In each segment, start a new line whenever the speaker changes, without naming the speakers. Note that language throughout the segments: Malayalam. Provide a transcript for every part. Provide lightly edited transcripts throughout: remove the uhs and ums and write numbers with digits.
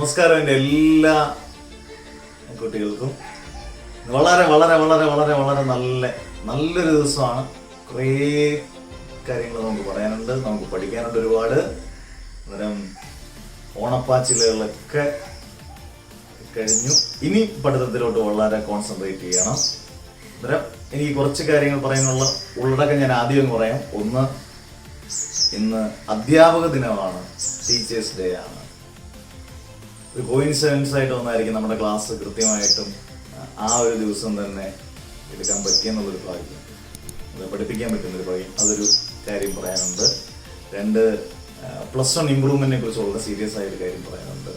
നമസ്കാരം എൻ്റെ എല്ലാ കുട്ടികൾക്കും. വളരെ വളരെ വളരെ വളരെ വളരെ നല്ലൊരു ദിവസമാണ്. കുറേ കാര്യങ്ങൾ നമുക്ക് പറയാനുണ്ട്, നമുക്ക് പഠിക്കാനുണ്ട് ഒരുപാട്. അന്നേരം ഓണപ്പാച്ചിലുകളൊക്കെ കഴിഞ്ഞു. ഇനി പഠിത്തത്തിലോട്ട് വളരെ കോൺസെൻട്രേറ്റ് ചെയ്യണം. അന്നേരം എനിക്ക് കുറച്ച് കാര്യങ്ങൾ പറയാനുള്ള ഉള്ളടക്കം ഞാൻ ആദ്യം പറയാം. ഒന്ന്, ഇന്ന് അധ്യാപക ദിനമാണ്, ടീച്ചേഴ്സ് ഡേ ആണ്. ഒരു കോയിൻസിഡൻസ് ആയിട്ട് ഒന്നായിരിക്കും നമ്മുടെ ക്ലാസ് കൃത്യമായിട്ടും ആ ഒരു ദിവസം തന്നെ എടുക്കാൻ പറ്റിയെന്നുള്ളൊരു ഭാഗ്യം, അത് പഠിപ്പിക്കാൻ പറ്റുന്നൊരു ഭാഗ്യം, അതൊരു കാര്യം പറയാനുണ്ട്. രണ്ട്, +1 ഇമ്പ്രൂവ്മെന്റിനെ കുറിച്ച് വളരെ സീരിയസ് ആയൊരു കാര്യം പറയാനുണ്ട്.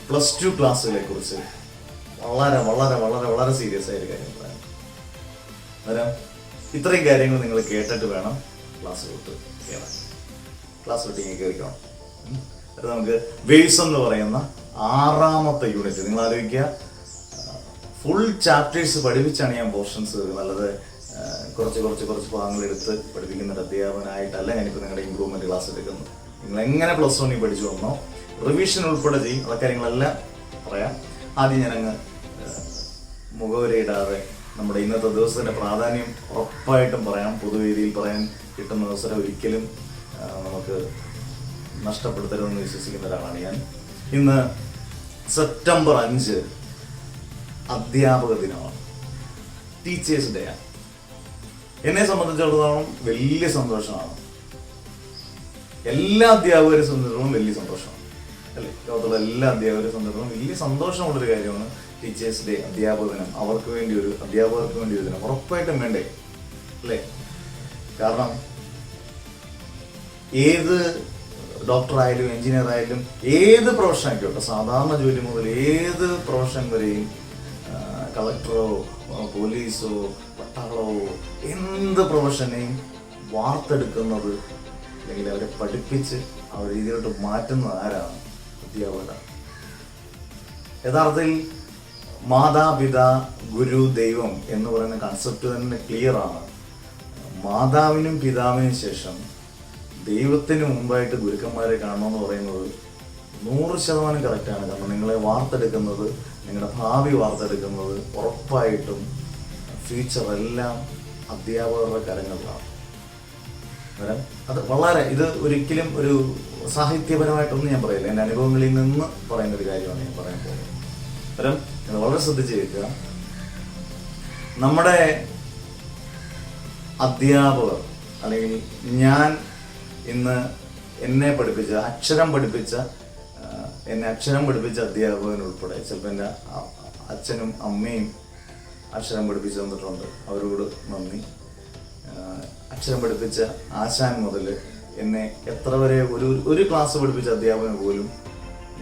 +2 ക്ലാസ്സുകളെ കുറിച്ച് വളരെ വളരെ വളരെ വളരെ സീരിയസ് ആയൊരു കാര്യം പറയാനുണ്ട്. അന്നേരം ഇത്രയും കാര്യങ്ങൾ നിങ്ങൾ കേട്ടിട്ട് വേണം ക്ലാസ് വിട്ട് കയറാൻ. ക്ലാസ് വിട്ട് ഇങ്ങനെ കയറിക്കണം. അത് നമുക്ക് വേവ്സ് എന്ന് പറയുന്ന 6ാമത്തെ യൂണിറ്റ്. നിങ്ങൾ ആലോചിക്കുക, ഫുൾ ചാപ്റ്റേഴ്സ് പഠിപ്പിച്ചാണ് ഞാൻ പോർഷൻസ് നല്ലത് കുറച്ച് ഭാഗങ്ങൾ എടുത്ത് പഠിപ്പിക്കുന്ന ഒരു അധ്യാപകനായിട്ടല്ല ഞാനിപ്പോൾ നിങ്ങളുടെ ഇമ്പ്രൂവ്മെന്റ് ക്ലാസ് എടുക്കുന്നത്. നിങ്ങൾ എങ്ങനെ +1 പഠിച്ചു വന്നോ, റിവിഷൻ ഉൾപ്പെടെ ചെയ്യും. ആ കാര്യങ്ങളെല്ലാം പറയാം. ആദ്യം ഞാനങ്ങ് മുഖവരയിടാതെ നമ്മുടെ ഇന്നത്തെ ദിവസത്തിന്റെ പ്രാധാന്യം ഉറപ്പായിട്ടും പറയാം. പൊതുവേദിയിൽ പറയാൻ കിട്ടുന്ന അവസരം ഒരിക്കലും നമുക്ക് നഷ്ടപ്പെടുത്തരുതെന്ന് വിശ്വസിക്കുന്ന ഒരാളാണ് ഞാൻ. ഇന്ന് സെപ്റ്റംബർ 5 അധ്യാപക ദിനമാണ്, ടീച്ചേഴ്സ് ഡേ ആണ്. എന്നെ സംബന്ധിച്ചിടത്തോളം വലിയ സന്തോഷമാണ്. എല്ലാ അധ്യാപകരെ സംബന്ധിച്ചിടത്തോളം വലിയ സന്തോഷമാണ്, അല്ലേ? ലോകത്തുള്ള എല്ലാ അധ്യാപകരെ സംബന്ധിച്ചിടത്തോളം വലിയ സന്തോഷമുള്ളൊരു കാര്യമാണ് ടീച്ചേഴ്സ് ഡേ, അധ്യാപക ദിനം. അവർക്ക് വേണ്ടി ഒരു അധ്യാപകർക്ക് വേണ്ടി ഒരു ദിനം ഉറപ്പായിട്ടും വേണ്ടേ, അല്ലേ? കാരണം ഏത് ഡോക്ടർ ആയാലും എഞ്ചിനീയർ ആയാലും ഏത് പ്രൊഫഷൻ ആയിക്കോട്ടെ, സാധാരണ ജോലി മുതൽ ഏത് പ്രൊഫഷൻ വരെയും, കളക്ടറോ പോലീസോ പട്ടാളോ എന്ത് പ്രൊഫഷനെയും വാർത്തെടുക്കുന്നത് അല്ലെങ്കിൽ അവരെ പഠിപ്പിച്ച് ആ രീതിയിലോട്ട് മാറ്റുന്നത് ആരാണ്? അധ്യാപകരാണ്. യഥാർത്ഥത്തിൽ മാതാപിതാ ഗുരു ദൈവം എന്ന് പറയുന്ന കൺസെപ്റ്റ് തന്നെ ക്ലിയർ ആണ്. മാതാവിനും പിതാവിനും ശേഷം ദൈവത്തിന് മുമ്പായിട്ട് ഗുരുക്കന്മാരെ കാണണമെന്ന് പറയുന്നത് 100% കറക്റ്റാണ്. കാരണം നിങ്ങളെ വാർത്തെടുക്കുന്നത്, നിങ്ങളുടെ ഭാവി വാർത്തെടുക്കുന്നത് ഉറപ്പായിട്ടും ഫ്യൂച്ചർ എല്ലാം അധ്യാപകരുടെ കരങ്ങളിലാണ്. അന്നേരം അത് വളരെ, ഇത് ഒരിക്കലും ഒരു സാഹിത്യപരമായിട്ടൊന്നും ഞാൻ പറയില്ല, എൻ്റെ അനുഭവങ്ങളിൽ നിന്ന് പറയുന്ന ഒരു കാര്യമാണ് ഞാൻ പറയാൻ പോകുന്നത്. അന്നേരം നിങ്ങൾ വളരെ ശ്രദ്ധിച്ച് കേൾക്കുക. നമ്മുടെ അധ്യാപകർ, അല്ലെങ്കിൽ ഞാൻ ഇന്ന് എന്നെ പഠിപ്പിച്ച എന്നെ അക്ഷരം പഠിപ്പിച്ച അധ്യാപകൻ ഉൾപ്പെടെ, ചിലപ്പോൾ എൻ്റെ അച്ഛനും അമ്മയും അക്ഷരം പഠിപ്പിച്ചു തന്നിട്ടുണ്ട്, അവരോട് നന്ദി. അക്ഷരം പഠിപ്പിച്ച ആശാൻ മുതൽ എന്നെ എത്ര വരെ ഒരു ക്ലാസ് പഠിപ്പിച്ച അധ്യാപകന് പോലും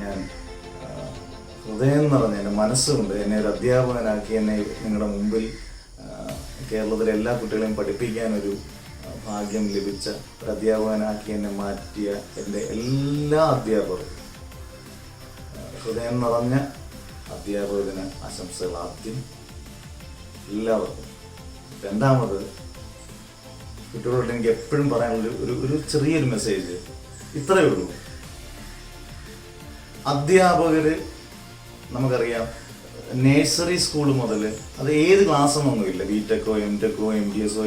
ഞാൻ ഹൃദയം നിറഞ്ഞ എൻ്റെ മനസ്സുകൊണ്ട് എന്നെ ഒരു അധ്യാപകനാക്കി, എന്നെ നിങ്ങളുടെ മുമ്പിൽ കേരളത്തിലെ എല്ലാ കുട്ടികളെയും പഠിപ്പിക്കാനൊരു ഭാഗ്യം ലഭിച്ച ഒരു അധ്യാപകനാക്കി എന്നെ മാറ്റിയ എൻ്റെ എല്ലാ അധ്യാപകർക്കും ഹൃദയം നിറഞ്ഞ അധ്യാപകന് ആശംസകൾ ആദ്യം എല്ലാവർക്കും. രണ്ടാമത്, കുട്ടികളോട് എനിക്ക് എപ്പോഴും പറയാനുള്ള ഒരു ചെറിയൊരു മെസ്സേജ് ഇത്രയേ ഉള്ളൂ. അധ്യാപകര് നമുക്കറിയാം, നേഴ്സറി സ്കൂൾ മുതൽ അത് ഏത് ക്ലാസ്സെന്നൊന്നുമില്ല, ബിടെക്കോ എംടെക്കോ MDSO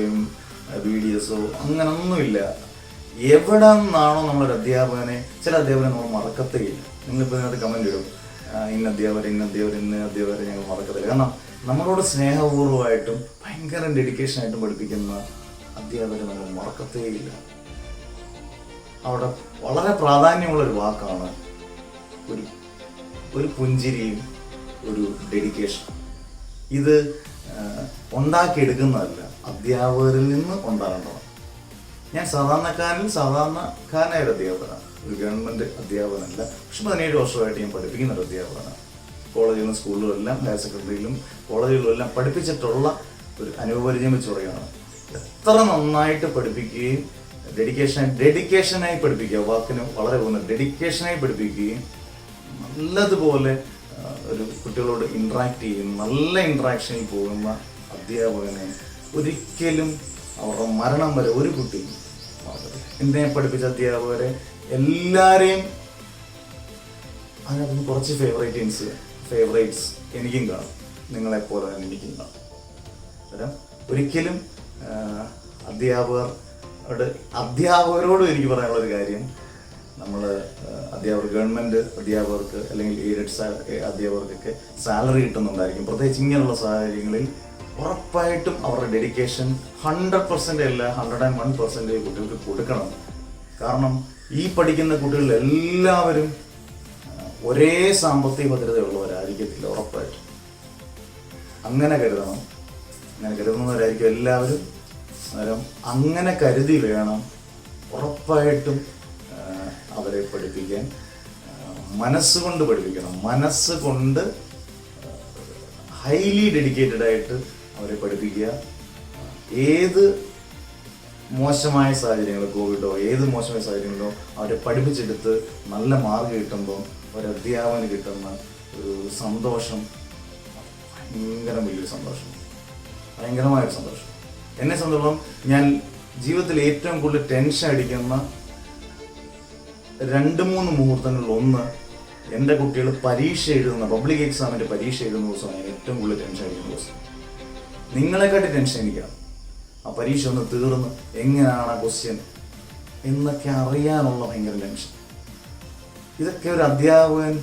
BDSO അങ്ങനൊന്നുമില്ല. എവിടെ നിന്നാണോ നമ്മളൊരു അധ്യാപകനെ, ചില അധ്യാപകരെ നമ്മൾ മറക്കത്തേയില്ല. നിങ്ങളിപ്പോൾ ഇതിനകത്ത് കമൻറ്റ് ഇടും, ഇന്ന അധ്യാപകരെ ഞങ്ങൾ മറക്കത്തില്ല. കാരണം നമ്മളോട് സ്നേഹപൂർവ്വമായിട്ടും ഭയങ്കര ഡെഡിക്കേഷനായിട്ടും പഠിപ്പിക്കുന്ന അധ്യാപകരെ നമ്മൾ മറക്കത്തേയില്ല. അവിടെ വളരെ പ്രാധാന്യമുള്ളൊരു വാക്കാണ് ഒരു പുഞ്ചിരിയും ഒരു ഡെഡിക്കേഷൻ. ഇത് ഉണ്ടാക്കിയെടുക്കുന്നതല്ല, അധ്യാപകരിൽ നിന്ന് ഉണ്ടാകേണ്ടതാണ്. ഞാൻ സാധാരണക്കാരനായ ഒരു അധ്യാപകനാണ്, ഒരു ഗവൺമെൻറ് അധ്യാപകനല്ല. പക്ഷെ 17 വർഷമായിട്ട് ഞാൻ പഠിപ്പിക്കുന്ന ഒരു അധ്യാപകനാണ്. കോളേജിലും സ്കൂളിലും ഹയർ സെക്കൻഡറിയിലും കോളേജുകളിലും എല്ലാം പഠിപ്പിച്ചിട്ടുള്ള ഒരു അനുഭവപരിചയം വെച്ച് പറയുകയാണ്. എത്ര നന്നായിട്ട് പഠിപ്പിക്കുകയും ഡെഡിക്കേഷനായി പഠിപ്പിക്കുക, വാക്കിന് വളരെ ഡെഡിക്കേഷനായി പഠിപ്പിക്കുകയും നല്ലതുപോലെ ഒരു കുട്ടികളോട് ഇൻട്രാക്ട് ചെയ്യും, നല്ല ഇൻട്രാക്ഷനിൽ പോകുന്ന അധ്യാപകനെ ഒരിക്കലും അവരുടെ മരണം വരെ ഒരു കുട്ടിയും എന്നെ പഠിപ്പിച്ച അധ്യാപകരെ എല്ലാവരെയും അതിനകത്ത് കുറച്ച് ഫേവറേറ്റ്സ് എനിക്കും കാണും, നിങ്ങളെപ്പോലെ തന്നെ എനിക്കും കാണും. അന്നേരം ഒരിക്കലും അധ്യാപകരോടും എനിക്ക് പറയാനുള്ളൊരു കാര്യം, നമ്മൾ ഗവൺമെൻറ് അധ്യാപകർക്ക് അല്ലെങ്കിൽ എയ്ഡഡ് അധ്യാപകർക്കൊക്കെ സാലറി കിട്ടുന്നുണ്ടായിരിക്കും. പ്രത്യേകിച്ച് ഇങ്ങനെയുള്ള സാഹചര്യങ്ങളിൽ ഉറപ്പായിട്ടും അവരുടെ ഡെഡിക്കേഷൻ 100% അല്ല 101% കുട്ടികൾക്ക് കൊടുക്കണം. കാരണം ഈ പഠിക്കുന്ന കുട്ടികളിൽ എല്ലാവരും ഒരേ സാമ്പത്തിക ഭദ്രതയുള്ളവരായിരിക്കത്തില്ല, ഉറപ്പായിട്ടും. അങ്ങനെ കരുതുന്നവരായിരിക്കും എല്ലാവരും. അന്നേരം അങ്ങനെ കരുതി വേണം ഉറപ്പായിട്ടും അവരെ പഠിപ്പിക്കാൻ. മനസ്സുകൊണ്ട് പഠിപ്പിക്കണം, മനസ്സുകൊണ്ട് ഹൈലി ഡെഡിക്കേറ്റഡ് ആയിട്ട് അവരെ പഠിപ്പിക്കുക. ഏത് മോശമായ സാഹചര്യങ്ങളോ, കോവിഡോ ഏത് മോശമായ സാഹചര്യങ്ങളോ അവരെ പഠിപ്പിച്ചെടുത്ത് നല്ല മാർക്ക് കിട്ടുമ്പോൾ ഒരധ്യാപകന് കിട്ടുന്ന ഒരു സന്തോഷം വലിയൊരു സന്തോഷം, ഭയങ്കരമായൊരു സന്തോഷം. എന്നെ സംബന്ധിച്ചിടത്തോളം ഞാൻ ജീവിതത്തിൽ ഏറ്റവും കൂടുതൽ ടെൻഷൻ അടിക്കുന്ന 2-3 മുഹൂർത്തങ്ങളിൽ ഒന്ന്, എൻ്റെ കുട്ടികൾ പബ്ലിക് എക്സാമിൻ്റെ പരീക്ഷ എഴുതുന്ന ദിവസമാണ് ഞാൻ ഏറ്റവും കൂടുതൽ ടെൻഷൻ അടിക്കുന്ന ദിവസം. നിങ്ങളെക്കാട്ടി ടെൻഷൻ എനിക്കാണ്. ആ പരീക്ഷ ഒന്ന് തീർന്ന് എങ്ങനെയാണ് ആ ക്വസ്റ്റ്യൻ എന്നൊക്കെ അറിയാനുള്ള ഭയങ്കര ടെൻഷൻ. ഇതൊക്കെ ഒരു അധ്യാപകൻ,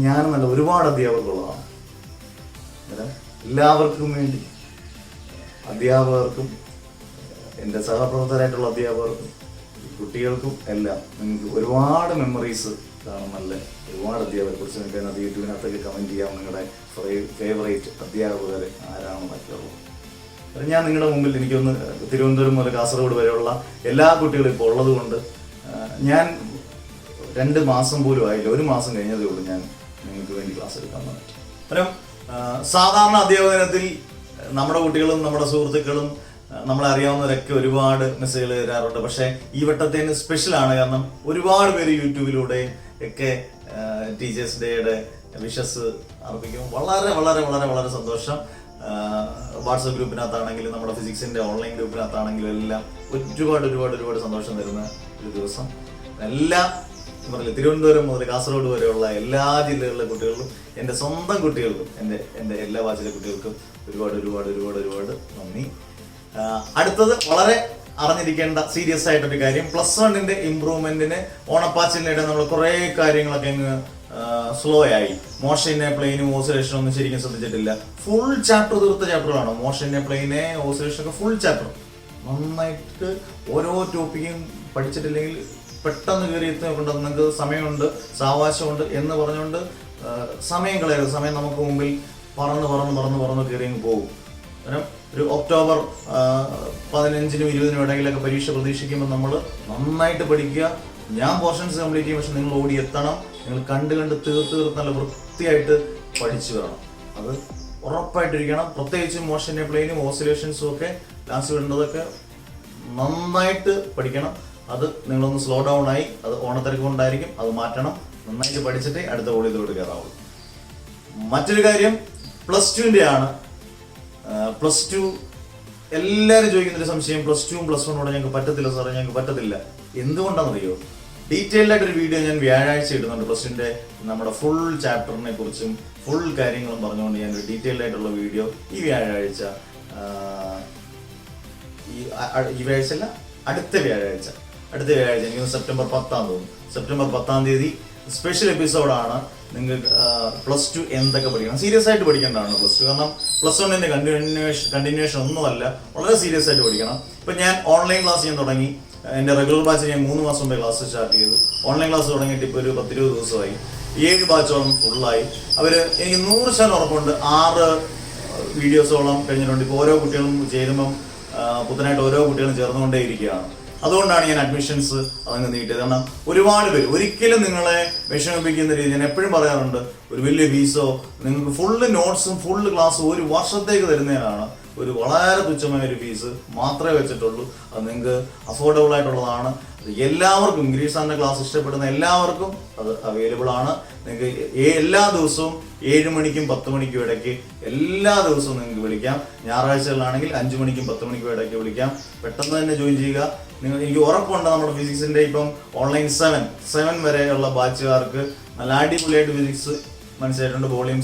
ഞാനെന്നല്ല ഒരുപാട് അധ്യാപകരുള്ളതാണ്. എല്ലാവർക്കും വേണ്ടി, അധ്യാപകർക്കും എൻ്റെ സഹപ്രവർത്തകരായിട്ടുള്ള അധ്യാപകർക്കും കുട്ടികൾക്കും എല്ലാം നിങ്ങൾക്ക് ഒരുപാട് മെമ്മറീസ് കാണും. നല്ല ഒരുപാട് അധ്യാപകരെ കുറിച്ച് നിങ്ങൾക്ക് അതിനകത്ത് യൂട്യൂബിനകത്തൊക്കെ കമൻറ്റ് ചെയ്യാം. നിങ്ങളുടെ ഫേവറേറ്റ് അധ്യാപകർ ആരാണെന്നൊക്കെ ഉള്ളത്. ഞാൻ നിങ്ങളുടെ മുമ്പിൽ എനിക്കൊന്ന് തിരുവനന്തപുരം മുതൽ കാസർഗോഡ് വരെയുള്ള എല്ലാ കുട്ടികളും ഇപ്പോൾ ഉള്ളത് കൊണ്ട് ഞാൻ 2 മാസം പോലും ആയില്ല, 1 മാസം കഴിഞ്ഞതേ ഉള്ളൂ ഞാൻ നിങ്ങൾക്ക് വേണ്ടി ക്ലാസ് എടുക്കാൻ പറ്റും. അന്നേരം സാധാരണ അധ്യാപനത്തിൽ നമ്മുടെ കുട്ടികളും നമ്മുടെ സുഹൃത്തുക്കളും നമ്മളെ അറിയാവുന്നവരൊക്കെ ഒരുപാട് മെസ്സേജുകൾ തരാറുണ്ട്. പക്ഷേ ഈ വട്ടത്തേന് സ്പെഷ്യലാണ്. കാരണം ഒരുപാട് പേര് യൂട്യൂബിലൂടെ ഒക്കെ ടീച്ചേഴ്സ് ഡേയുടെ വിഷസ് അർപ്പിക്കും. വളരെ വളരെ വളരെ വളരെ സന്തോഷം. വാട്സപ്പ് ഗ്രൂപ്പിനകത്താണെങ്കിലും നമ്മുടെ ഫിസിക്സിന്റെ ഓൺലൈൻ ഗ്രൂപ്പിനകത്താണെങ്കിലും എല്ലാം ഒരുപാട് ഒരുപാട് ഒരുപാട് സന്തോഷം തരുന്ന ഒരു ദിവസം. എല്ലാ തിരുവനന്തപുരം മുതൽ കാസർഗോഡ് വരെയുള്ള എല്ലാ ജില്ലകളിലെ കുട്ടികൾക്കും, എൻ്റെ സ്വന്തം കുട്ടികൾക്കും, എൻ്റെ എല്ലാ ബാച്ചിലെ കുട്ടികൾക്കും ഒരുപാട് ഒരുപാട് ഒരുപാട് ഒരുപാട് നന്ദി. അടുത്തത് വളരെ അറിഞ്ഞിരിക്കേണ്ട സീരിയസ് ആയിട്ടൊരു കാര്യം, +1 ഇംപ്രൂവ്മെന്റിന് ഓണപ്പാച്ചിലിനിടെ നമ്മൾ കുറേ കാര്യങ്ങളൊക്കെ അങ്ങ് സ്ലോ ആയി. മോഷനെ പ്ലെയിനും ഓസിലേഷനും ഒന്നും ശരിക്കും ശ്രദ്ധിച്ചിട്ടില്ല. ഫുൾ ചാപ്റ്റർ തീർത്ത ചാപ്റ്ററാണ് മോഷനെ പ്ലെയിനെ ഓസിലേഷൻ ഒക്കെ ഫുൾ ചാപ്റ്റർ. നന്നായിട്ട് ഓരോ ടോപ്പിക്കും പഠിച്ചിട്ടില്ലെങ്കിൽ പെട്ടെന്ന് കയറി എത്തുന്നുണ്ട്. നിങ്ങൾക്ക് സമയമുണ്ട്, സാവകാശമുണ്ട് എന്ന് പറഞ്ഞുകൊണ്ട് സമയം കളയരുത്. സമയം നമുക്ക് മുമ്പിൽ പറന്ന് കയറി അങ്ങ് പോകും. കാരണം ഒരു ഒക്ടോബർ 15-നും 20-നും ഇടയിലൊക്കെ പരീക്ഷ പ്രതീക്ഷിക്കുമ്പോൾ നമ്മൾ നന്നായിട്ട് പഠിക്കുക. ഞാൻ പോർഷൻസ് കംപ്ലീറ്റ് ചെയ്യും, പക്ഷെ നിങ്ങൾ ഓടി എത്തണം. നിങ്ങൾ കണ്ട് തീർത്ത് നല്ല വൃത്തിയായിട്ട് പഠിച്ചു വരണം. അത് ഉറപ്പായിട്ടിരിക്കണം. പ്രത്യേകിച്ച് മോഷനെ പ്ലെയിനും ഓസിലേഷൻസും ഒക്കെ ലാസ്റ്റ് വിടേണ്ടതൊക്കെ നന്നായിട്ട് പഠിക്കണം. അത് നിങ്ങളൊന്ന് സ്ലോ ഡൗൺ ആയി, അത് ഓണത്തിരക്ക് കൊണ്ടായിരിക്കും, അത് മാറ്റണം. നന്നായിട്ട് പഠിച്ചിട്ടേ അടുത്ത ഓടിയതോട് കയറാവുള്ളൂ. മറ്റൊരു കാര്യം +2 ആണ്. +2 എല്ലാവരും ചോദിക്കുന്നൊരു സംശയം, +2ഉം +1 ഞങ്ങൾക്ക് പറ്റത്തില്ല സാറേ, ഞങ്ങൾക്ക് പറ്റത്തില്ല. എന്തുകൊണ്ടാണെന്നറിയോ? ഡീറ്റെയിൽഡ് ആയിട്ടൊരു വീഡിയോ ഞാൻ വ്യാഴാഴ്ച ഇടുന്നുണ്ട്. +2ന്റെ നമ്മുടെ ഫുൾ ചാപ്റ്ററിനെ കുറിച്ചും ഫുൾ കാര്യങ്ങളും പറഞ്ഞുകൊണ്ട് ഞാനൊരു ഡീറ്റെയിൽഡ് ആയിട്ടുള്ള വീഡിയോ ഈ വ്യാഴാഴ്ച, ഈ വ്യാഴാഴ്ച അടുത്ത വ്യാഴാഴ്ച എനിക്ക് സെപ്റ്റംബർ 10 തോന്നുന്നു. സെപ്റ്റംബർ 10 സ്പെഷ്യൽ എപ്പിസോഡാണ്. നിങ്ങൾക്ക് +2 എന്തൊക്കെ പഠിക്കണം, സീരിയസ് ആയിട്ട് പഠിക്കേണ്ടതാണ് +2. കാരണം +1ന്റെ കണ്ടിന്യൂവേഷൻ ഒന്നുമല്ല, വളരെ സീരിയസ് ആയിട്ട് പഠിക്കണം. ഇപ്പം ഞാൻ ഓൺലൈൻ ക്ലാസ് ചെയ്യാൻ തുടങ്ങി. എൻ്റെ റെഗുലർ ബാച്ച് ഞാൻ 3 മാസം മുമ്പേ ക്ലാസ് സ്റ്റാർട്ട് ചെയ്തു. ഓൺലൈൻ ക്ലാസ് തുടങ്ങിയിട്ട് ഇപ്പോൾ ഒരു 10-20 ദിവസമായി. 7 ബാച്ചോളം ഫുള്ളായി. എനിക്ക് 100% ഉറപ്പുണ്ട് 6 വീഡിയോസോളം കഴിഞ്ഞിട്ടുണ്ട്. ഇപ്പോൾ ഓരോ കുട്ടികളും ചേരുമ്പം പുത്തനായിട്ട് ഓരോ കുട്ടികളും ചേർന്നുകൊണ്ടേ ഇരിക്കുകയാണ്. അതുകൊണ്ടാണ് ഞാൻ അഡ്മിഷൻസ് അതങ്ങ് നീട്ടിയത്. കാരണം ഒരുപാട് പേര് ഒരിക്കലും നിങ്ങളെ വിഷമിപ്പിക്കുന്ന രീതി ഞാൻ എപ്പോഴും പറയാറുണ്ട്. ഒരു വലിയ ഫീസോ നിങ്ങൾക്ക് ഫുള്ള് നോട്ട്സും ഫുള്ള് ക്ലാസ്സും 1 വർഷത്തേക്ക് തരുന്നതിനാണ് ഒരു വളരെ തുച്ഛമായ ഒരു ഫീസ് മാത്രമേ വെച്ചിട്ടുള്ളൂ. അത് നിങ്ങൾക്ക് അഫോർഡബിൾ ആയിട്ടുള്ളതാണ്. എല്ലാവർക്കും ഇംഗ്ലീഷ് സാറിന്റെ ക്ലാസ് ഇഷ്ടപ്പെടുന്ന എല്ലാവർക്കും അത് അവൈലബിൾ ആണ്. നിങ്ങൾക്ക് എല്ലാ ദിവസവും 7 മണിക്കും 10 മണിക്കും ഇടയ്ക്ക് എല്ലാ ദിവസവും നിങ്ങൾക്ക് വിളിക്കാം. ഞായറാഴ്ചകളിലാണെങ്കിൽ 5 മണിക്കും 10 മണിക്കും ഇടയ്ക്ക് വിളിക്കാം. പെട്ടെന്ന് തന്നെ ജോയിൻ ചെയ്യുക. എനിക്ക് ഉറപ്പുണ്ട് നമ്മുടെ ഫിസിക്സിന്റെ ഇപ്പം ഓൺലൈൻ 7 വരെയുള്ള ബാച്ചുകാർക്ക് നല്ല അടിപൊളിയായിട്ട് ഫിസിക്സ് മനസ്സിലായിട്ടുണ്ട്. വോളിയം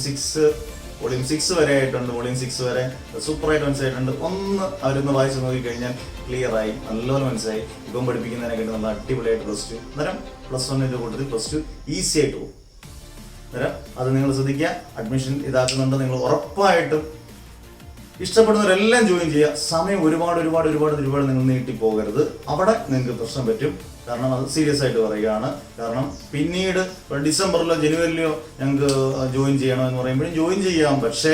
6 വരെ ആയിട്ടുണ്ട്. വോളിയം 6 വരെ സൂപ്പറായിട്ട് മനസ്സിലായിട്ടുണ്ട്. അവരൊന്ന് വായിച്ച് നോക്കിക്കഴിഞ്ഞാൽ ക്ലിയർ ആയി, നല്ലപോലെ മനസ്സിലായി. ഇപ്പം പഠിപ്പിക്കുന്നതിനെക്കാട്ടി നല്ല അടിപൊളിയായിട്ട് +2 അന്നേരം +1 കൂട്ടത്തിൽ +2 ഈസി ആയിട്ട് പോകും. അന്നേരം അത് നിങ്ങൾ ശ്രദ്ധിക്കുക. അഡ്മിഷൻ ഇതാക്കുന്നുണ്ട്, നിങ്ങൾ ഉറപ്പായിട്ടും ഇഷ്ടപ്പെടുന്നവരെല്ലാം ജോയിൻ ചെയ്യുക. സമയം ഒരുപാട് നിങ്ങൾ നീട്ടി പോകരുത്. അവിടെ നിങ്ങൾക്ക് പ്രശ്നം പറ്റും. കാരണം അത് സീരിയസ് ആയിട്ട് പറയുകയാണ്. കാരണം പിന്നീട് ഡിസംബറിലോ ജനുവരിയിലോ ഞങ്ങൾക്ക് ജോയിൻ ചെയ്യണം എന്ന് പറയുമ്പോഴും ജോയിൻ ചെയ്യാം. പക്ഷേ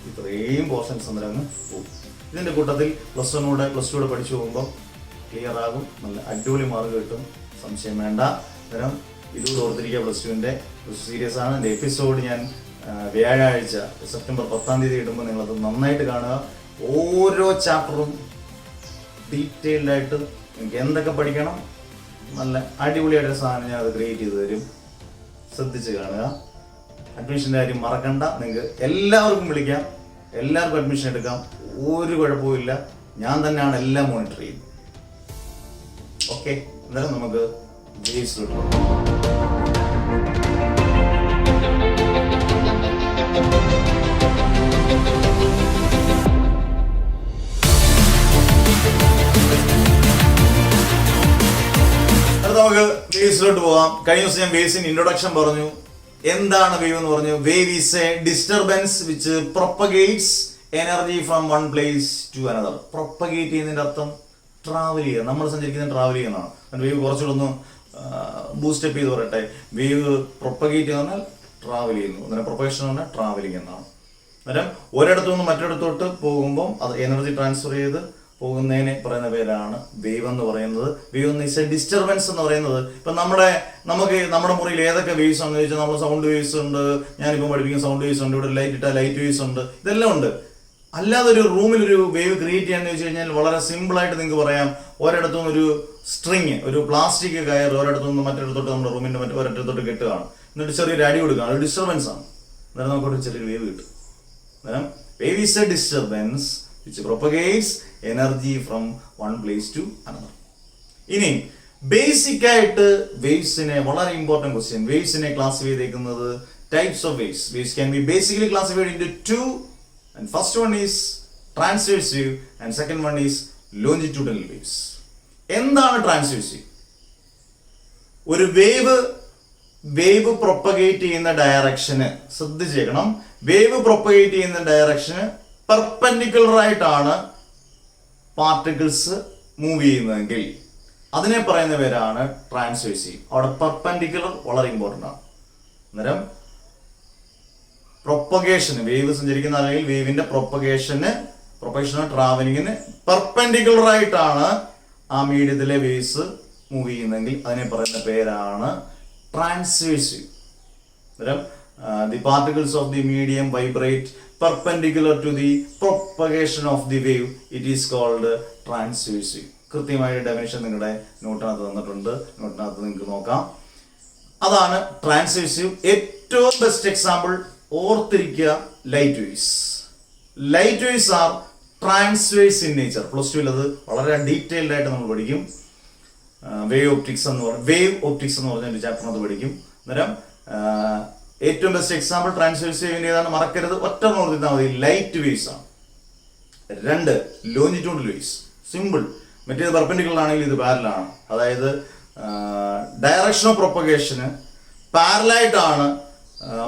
ഇത്രയും പോർഷൻസ് അന്നേരം അങ്ങ് പോകും. ഇതിൻ്റെ കൂട്ടത്തിൽ +2 പഠിച്ചു പോകുമ്പോൾ ക്ലിയർ ആകും. നല്ല അടിപൊളി മാർക്ക് കിട്ടും, സംശയം വേണ്ട. അന്നേരം ഇത് ഓർത്തിരിക്കുക. +2ൻ്റെ സീരിയസ് ആണ്. എൻ്റെ എപ്പിസോഡ് ഞാൻ വ്യാഴാഴ്ച സെപ്റ്റംബർ 10-ാം തീയതി ഇടുമ്പോൾ നിങ്ങളത് നന്നായിട്ട് കാണുക. ഓരോ ചാപ്റ്ററും ഡീറ്റെയിൽഡ് ആയിട്ട് നിങ്ങൾക്ക് എന്തൊക്കെ പഠിക്കണം, നല്ല അടിപൊളിയായിട്ട് സാധനം ഞാൻ അത് ക്രിയേറ്റ് ചെയ്ത് തരും. ശ്രദ്ധിച്ച് കാണുക. അഡ്മിഷൻ്റെ കാര്യം മറക്കണ്ട. നിങ്ങൾക്ക് എല്ലാവർക്കും വിളിക്കാം, എല്ലാവർക്കും അഡ്മിഷൻ എടുക്കാം, ഒരു കുഴപ്പമില്ല. ഞാൻ തന്നെയാണ് എല്ലാം മോണിറ്റർ ചെയ്യുന്നത്. ഓക്കെ, എന്നാലും നമുക്ക് ബേസിലോട്ട് പോകാം. നമുക്ക് വേവ്സിലോട്ട് പോകാം. കഴിഞ്ഞ ദിവസം ഞാൻ വേവ്സിന്റെ ഇൻട്രൊഡക്ഷൻ പറഞ്ഞു. എന്താണ് വേവ് എന്ന് പറഞ്ഞു? Wave is a disturbance which propagates energy from one place to another. Propagate ചെയ്യുന്നതിന്റെ അർത്ഥം ട്രാവൽ ചെയ്യുക. നമ്മൾ സഞ്ചരിക്കുന്ന ട്രാവൽ ചെയ്യുന്നതാണ്. വേവ് കുറച്ചുകൂടെ ഒന്ന് ബൂസ്റ്റപ്പ് ചെയ്ത് പറയട്ടെ. വേവ് പ്രൊപ്പഗേറ്റ് എന്ന് പറഞ്ഞാൽ ട്രാവൽ ചെയ്യുന്നു. അന്നേരം പ്രൊപ്പഗേഷൻ എന്ന് പറഞ്ഞാൽ ട്രാവലിംഗ് എന്നാണ്. അന്നേരം ഒരിടത്തു നിന്ന് മറ്റൊരിടത്തോട്ട് പോകുമ്പോൾ അത് എനർജി ട്രാൻസ്ഫർ ചെയ്ത് പോകുന്നതിനെ പറയുന്ന പേരാണ് വേവ് എന്ന് പറയുന്നത്. വേവ് എന്ന് വെച്ചാൽ ഡിസ്റ്റർബൻസ് എന്ന് പറയുന്നത്. ഇപ്പം നമ്മുടെ മുറിയിൽ ഏതൊക്കെ വേവ്സ് ആണെന്ന് ചോദിച്ചാൽ നമ്മൾ സൗണ്ട് വേവ്സ് ഉണ്ട്, ഞാനിപ്പോൾ പഠിപ്പിക്കുന്ന സൗണ്ട് വേവ്സ് ഉണ്ട്, ഇവിടെ ലൈറ്റ് ഇട്ടാൽ ലൈറ്റ് വേവ്സ് ഉണ്ട്, ഇതെല്ലാം ഉണ്ട്. അല്ലാതെ ഒരു റൂമിൽ ഒരു വേവ് ക്രിയേറ്റ് ചെയ്യാന്ന് വെച്ച് കഴിഞ്ഞാൽ വളരെ സിമ്പിളായിട്ട് നിങ്ങൾക്ക് പറയാം. ഒരിടത്തുനിന്ന് ഒരു സ്ട്രിങ്, ഒരു പ്ലാസ്റ്റിക് കയർ ഒരിടത്തുനിന്ന് മറ്റൊരിടത്തോട്ട് നമ്മുടെ റൂമിന്റെ ഒരിടത്തോട്ട് കെട്ടുകയാണ്. എന്നിട്ട് ചെറിയൊരു അടി കൊടുക്കുകയാണ്. ഒരു ഡിസ്റ്റർബൻസ് ആണ്. അന്നേരം നമുക്കൊരു ചെറിയൊരു വേവ് കിട്ടും. അന്നേരം wave is a disturbance which propagates energy from one place to another. ഇനി ബേസിക് ആയിട്ട് വേവ്സിനെ വളരെ ഇമ്പോർട്ടന്റ് ക്വസ്റ്റ്യൻ. വേവ്സിനെ ക്ലാസിഫൈ ചെയ്തേക്കുന്നത് types of waves. Waves can be basically classified into two, and first one is transverse wave and second one is longitudinal waves. എന്താണ് ട്രാൻസ്വേഴ്സ് വേവ്? ഒരു വേവ് പ്രൊപ്പഗേറ്റ് ചെയ്യുന്ന ഡയറക്ഷന് ശ്രദ്ധിച്ചേക്കണം. വേവ് പ്രൊപ്പഗേറ്റ് ചെയ്യുന്ന ഡയറക്ഷന് പെർപെൻഡിക്കുലർ ആയിട്ടാണ് പാർട്ടിക്കിൾസ് മൂവ് ചെയ്യുന്നതെങ്കിൽ അതിനെ പറയുന്ന പേരാണ് ട്രാൻസ്വേഴ്സ് വേവ്. അവിടെ പെർപെൻഡിക്കുലർ വളരെ ഇമ്പോർട്ടൻ്റ് ആണ്. അന്നേരം പ്രൊപ്പഗേഷന്, വേവ് സഞ്ചരിക്കുന്ന അല്ലെങ്കിൽ വേവിന്റെ പ്രൊപ്പഗേഷന് ട്രാവലിങ്ങിന് പെർപെൻഡിക്കുലർ ആയിട്ടാണ് ആ മീഡിയത്തിലെ വേവ്സ് മൂവ് ചെയ്യുന്നതെങ്കിൽ അതിനെ പറയുന്ന പേരാണ് ട്രാൻസ്വേഴ്സ് വേവ്. അന്നേരം the particles of the medium vibrate perpendicular to the propagation of the wave. It is called transverse wave. കൃത്യമായ ഡെഫിനിഷൻ നിങ്ങളുടെ നോട്ടിനകത്ത് തന്നിട്ടുണ്ട്. നോട്ടിനകത്ത് നിങ്ങൾക്ക് നോക്കാം. അതാണ് ട്രാൻസ്വേഴ്സ് വേവ്. ഏറ്റവും ബെസ്റ്റ് എക്സാമ്പിൾ ഓർത്തിരിക്കുക, light waves. Light waves are transverse in nature. +2 അത് വളരെ ഡീറ്റെയിൽഡ് ആയിട്ട് നമ്മൾ പഠിക്കും. വേവ് ഒപ്റ്റിക്സ് എന്ന് പറഞ്ഞ ഒരു ചാപ്റ്ററിനകത്ത് പഠിക്കും. അന്നേരം ഏറ്റവും ബെസ്റ്റ് എക്സാമ്പിൾ ട്രാൻസ്വേഴ്സ് വേവിന്റെ ഏതാണ് മറക്കരുത്. ഒറ്റ നോർത്തിരുന്നാൽ മതി. ലൈറ്റ് വേവ്സ് ആണ്. 2 ലോഞ്ചിറ്റ്യൂഡൽ വേവ്സ്. സിമ്പിൾ. മറ്റേത് പെർപെൻഡിക്കുലർ ആണെങ്കിൽ ഇത് പാരലൽ ആണ്. അതായത് ഡയറക്ഷൻ ഓഫ് പ്രൊപ്പഗേഷന് പാരലായിട്ടാണ്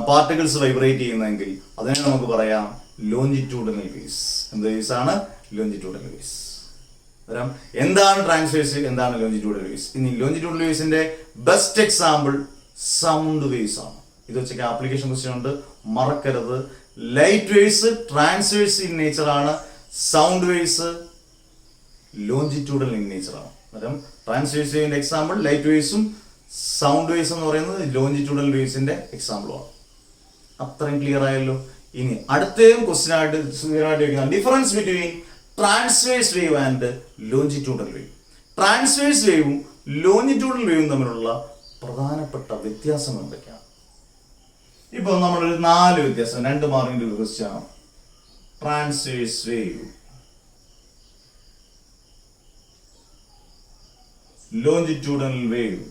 പാർട്ടിക്കിൾസ് വൈബ്രേറ്റ് ചെയ്യുന്നതെങ്കിൽ അതിനെ നമുക്ക് പറയാം ലോഞ്ചിറ്റ്യൂഡൽ വേവ്സ്. എന്ത് വേവ്സ് ആണ്? Longitudinal waves. എന്താണ് ട്രാൻസ്വേഴ്സ്, എന്താണ് ലോഞ്ചിറ്റ്യൂഡൽ വേവ്സ്? ഇനി ലോഞ്ചിറ്റ്യൂഡൽ വേവ്സിന്റെ ബെസ്റ്റ് എക്സാമ്പിൾ സൗണ്ട് വേവ്സ് ആണ്. ഇത് വെച്ചൊക്കെ ആപ്ലിക്കേഷൻ ക്വസ്റ്റ്യൻ ഉണ്ട്, മറക്കരുത്. Light waves transverse in nature ആണ്. Sound waves longitudinal in nature ആണ്. അന്നേരം ട്രാൻസ്വേഴ്സ് വേവിന്റെ എക്സാമ്പിൾ ലൈറ്റ് വേവ്സും സൗണ്ട് വേവ്സ് എന്ന് പറയുന്നത് ലോഞ്ചിറ്റ്യൂഡൽ വേവ്സിന്റെ എക്സാമ്പിളുമാണ്. അത്രയും ക്ലിയർ ആയല്ലോ. ഇനി അടുത്തതും ക്വസ്റ്റ്യൻ ആയിട്ട് ചോദിക്കുന്ന difference between transverse wave and longitudinal wave. Transverse വേവും ലോഞ്ചിറ്റ്യൂഡൽ വേവും തമ്മിലുള്ള പ്രധാനപ്പെട്ട വ്യത്യാസം എന്തൊക്കെയാണ്? ഇപ്പൊ നമ്മളൊരു 4 വ്യത്യാസം, 2 മാർക്കിന്റെ ക്വസ്റ്റ്യൻ ആണ്. Transverse wave, longitudinal wave.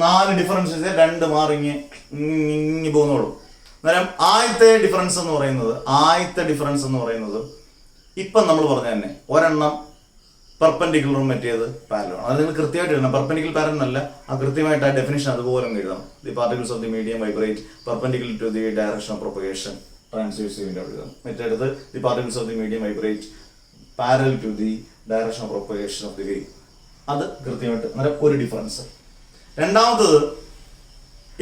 4 differences 2 മാറിങ്ങി പോകുന്നുള്ളൂ. അന്നേരം ആദ്യത്തെ ഡിഫറൻസ് എന്ന് പറയുന്നത് ഇപ്പം നമ്മൾ പറഞ്ഞ തന്നെ ഒരെണ്ണം പെർപെൻഡിക്കുലറും മറ്റേത് പാരലലാണ്. അത് നിങ്ങൾ കൃത്യമായിട്ട് എഴുതണം. പെർപെൻഡിക്കുലർ പാരലൽ അല്ല, ആ കൃത്യമായിട്ട് ആ ഡെഫിനിഷൻ അതുപോലെ എഴുതണം. The particles of the medium vibrate perpendicular to the direction of propagation ട്രാൻസ്വേഴ്സീവിന്റെ എഴുതണം. മറ്റേത് the particles of the medium vibrate parallel to the direction of propagation of the wave. അത് കൃത്യമായിട്ട് അന്നേരം ഒരു ഡിഫറൻസ്. രണ്ടാമത്തത്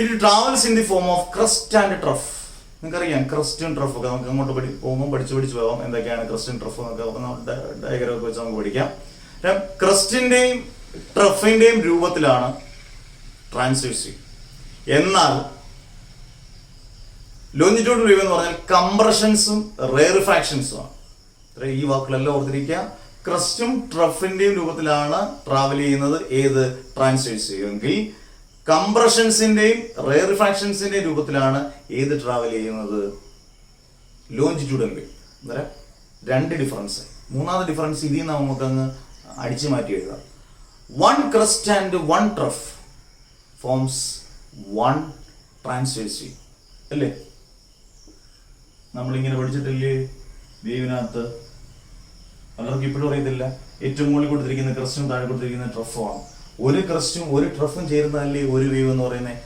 it travels in the form of crest and trough. നിങ്ങൾക്കറിയാം ക്രസ്റ്റും ട്രഫ് ഒക്കെ നമുക്ക് അങ്ങോട്ട് പോകുമ്പോൾ പഠിച്ചു പോകാം എന്തൊക്കെയാണ് ക്രസ്റ്റും ട്രഫ് എന്നൊക്കെ ഡയഗ്രാം ഒക്കെ വെച്ച് നമുക്ക് പഠിക്കാം. ക്രസ്റ്റിന്റെയും ട്രഫിന്റെയും രൂപത്തിലാണ് ട്രാൻസ്വേഴ്സീവ്. എന്നാൽ ലോഞ്ചിറ്റ്യൂഡൽ വേവ് എന്ന് പറഞ്ഞാൽ കംപ്രഷൻസും റേറിഫാക്ഷൻസും ആണ്. ഈ വാക്കുകളെല്ലാം ഓർത്തിരിക്കുക. ക്രസ്റ്റും ട്രഫിന്റെയും രൂപത്തിലാണ് ട്രാവൽ ചെയ്യുന്നത് ഏത് ട്രാൻസ്വേഴ്സീവ് എങ്കിൽ കംപ്രഷൻസിന്റെയും റേറിഫാക്ഷൻസിന്റെയും രൂപത്തിലാണ് ഏത് ട്രാവൽ ചെയ്യുന്നത് ലോഞ്ചിറ്റ്യൂഡൽ വേവ്. അന്നേരം 2 ഡിഫറൻസ്. മൂന്നാമത്തെ ഡിഫറൻസ് ഇതിൽ നിന്ന് നമുക്ക് അങ്ങ് അടിച്ചു മാറ്റി എഴുതാം. 1 crust and 1 trough forms 1 transversíve അല്ലേ? നമ്മളിങ്ങനെ പഠിച്ചിട്ടില്ലേ വേവിനകത്ത്? പലർക്കും ഇപ്പോഴും അറിയത്തില്ല. ഏറ്റവും മുകളിൽ കൊടുത്തിരിക്കുന്ന ക്രസ്റ്റും താഴെ കൊടുത്തിരിക്കുന്ന ട്രഫുമാണ്. ഒരു ക്രസ്റ്റും ഒരു ട്രഫും ചേരുന്നതല്ലേ ഒരു വേവ് എന്ന് പറയുന്നത്.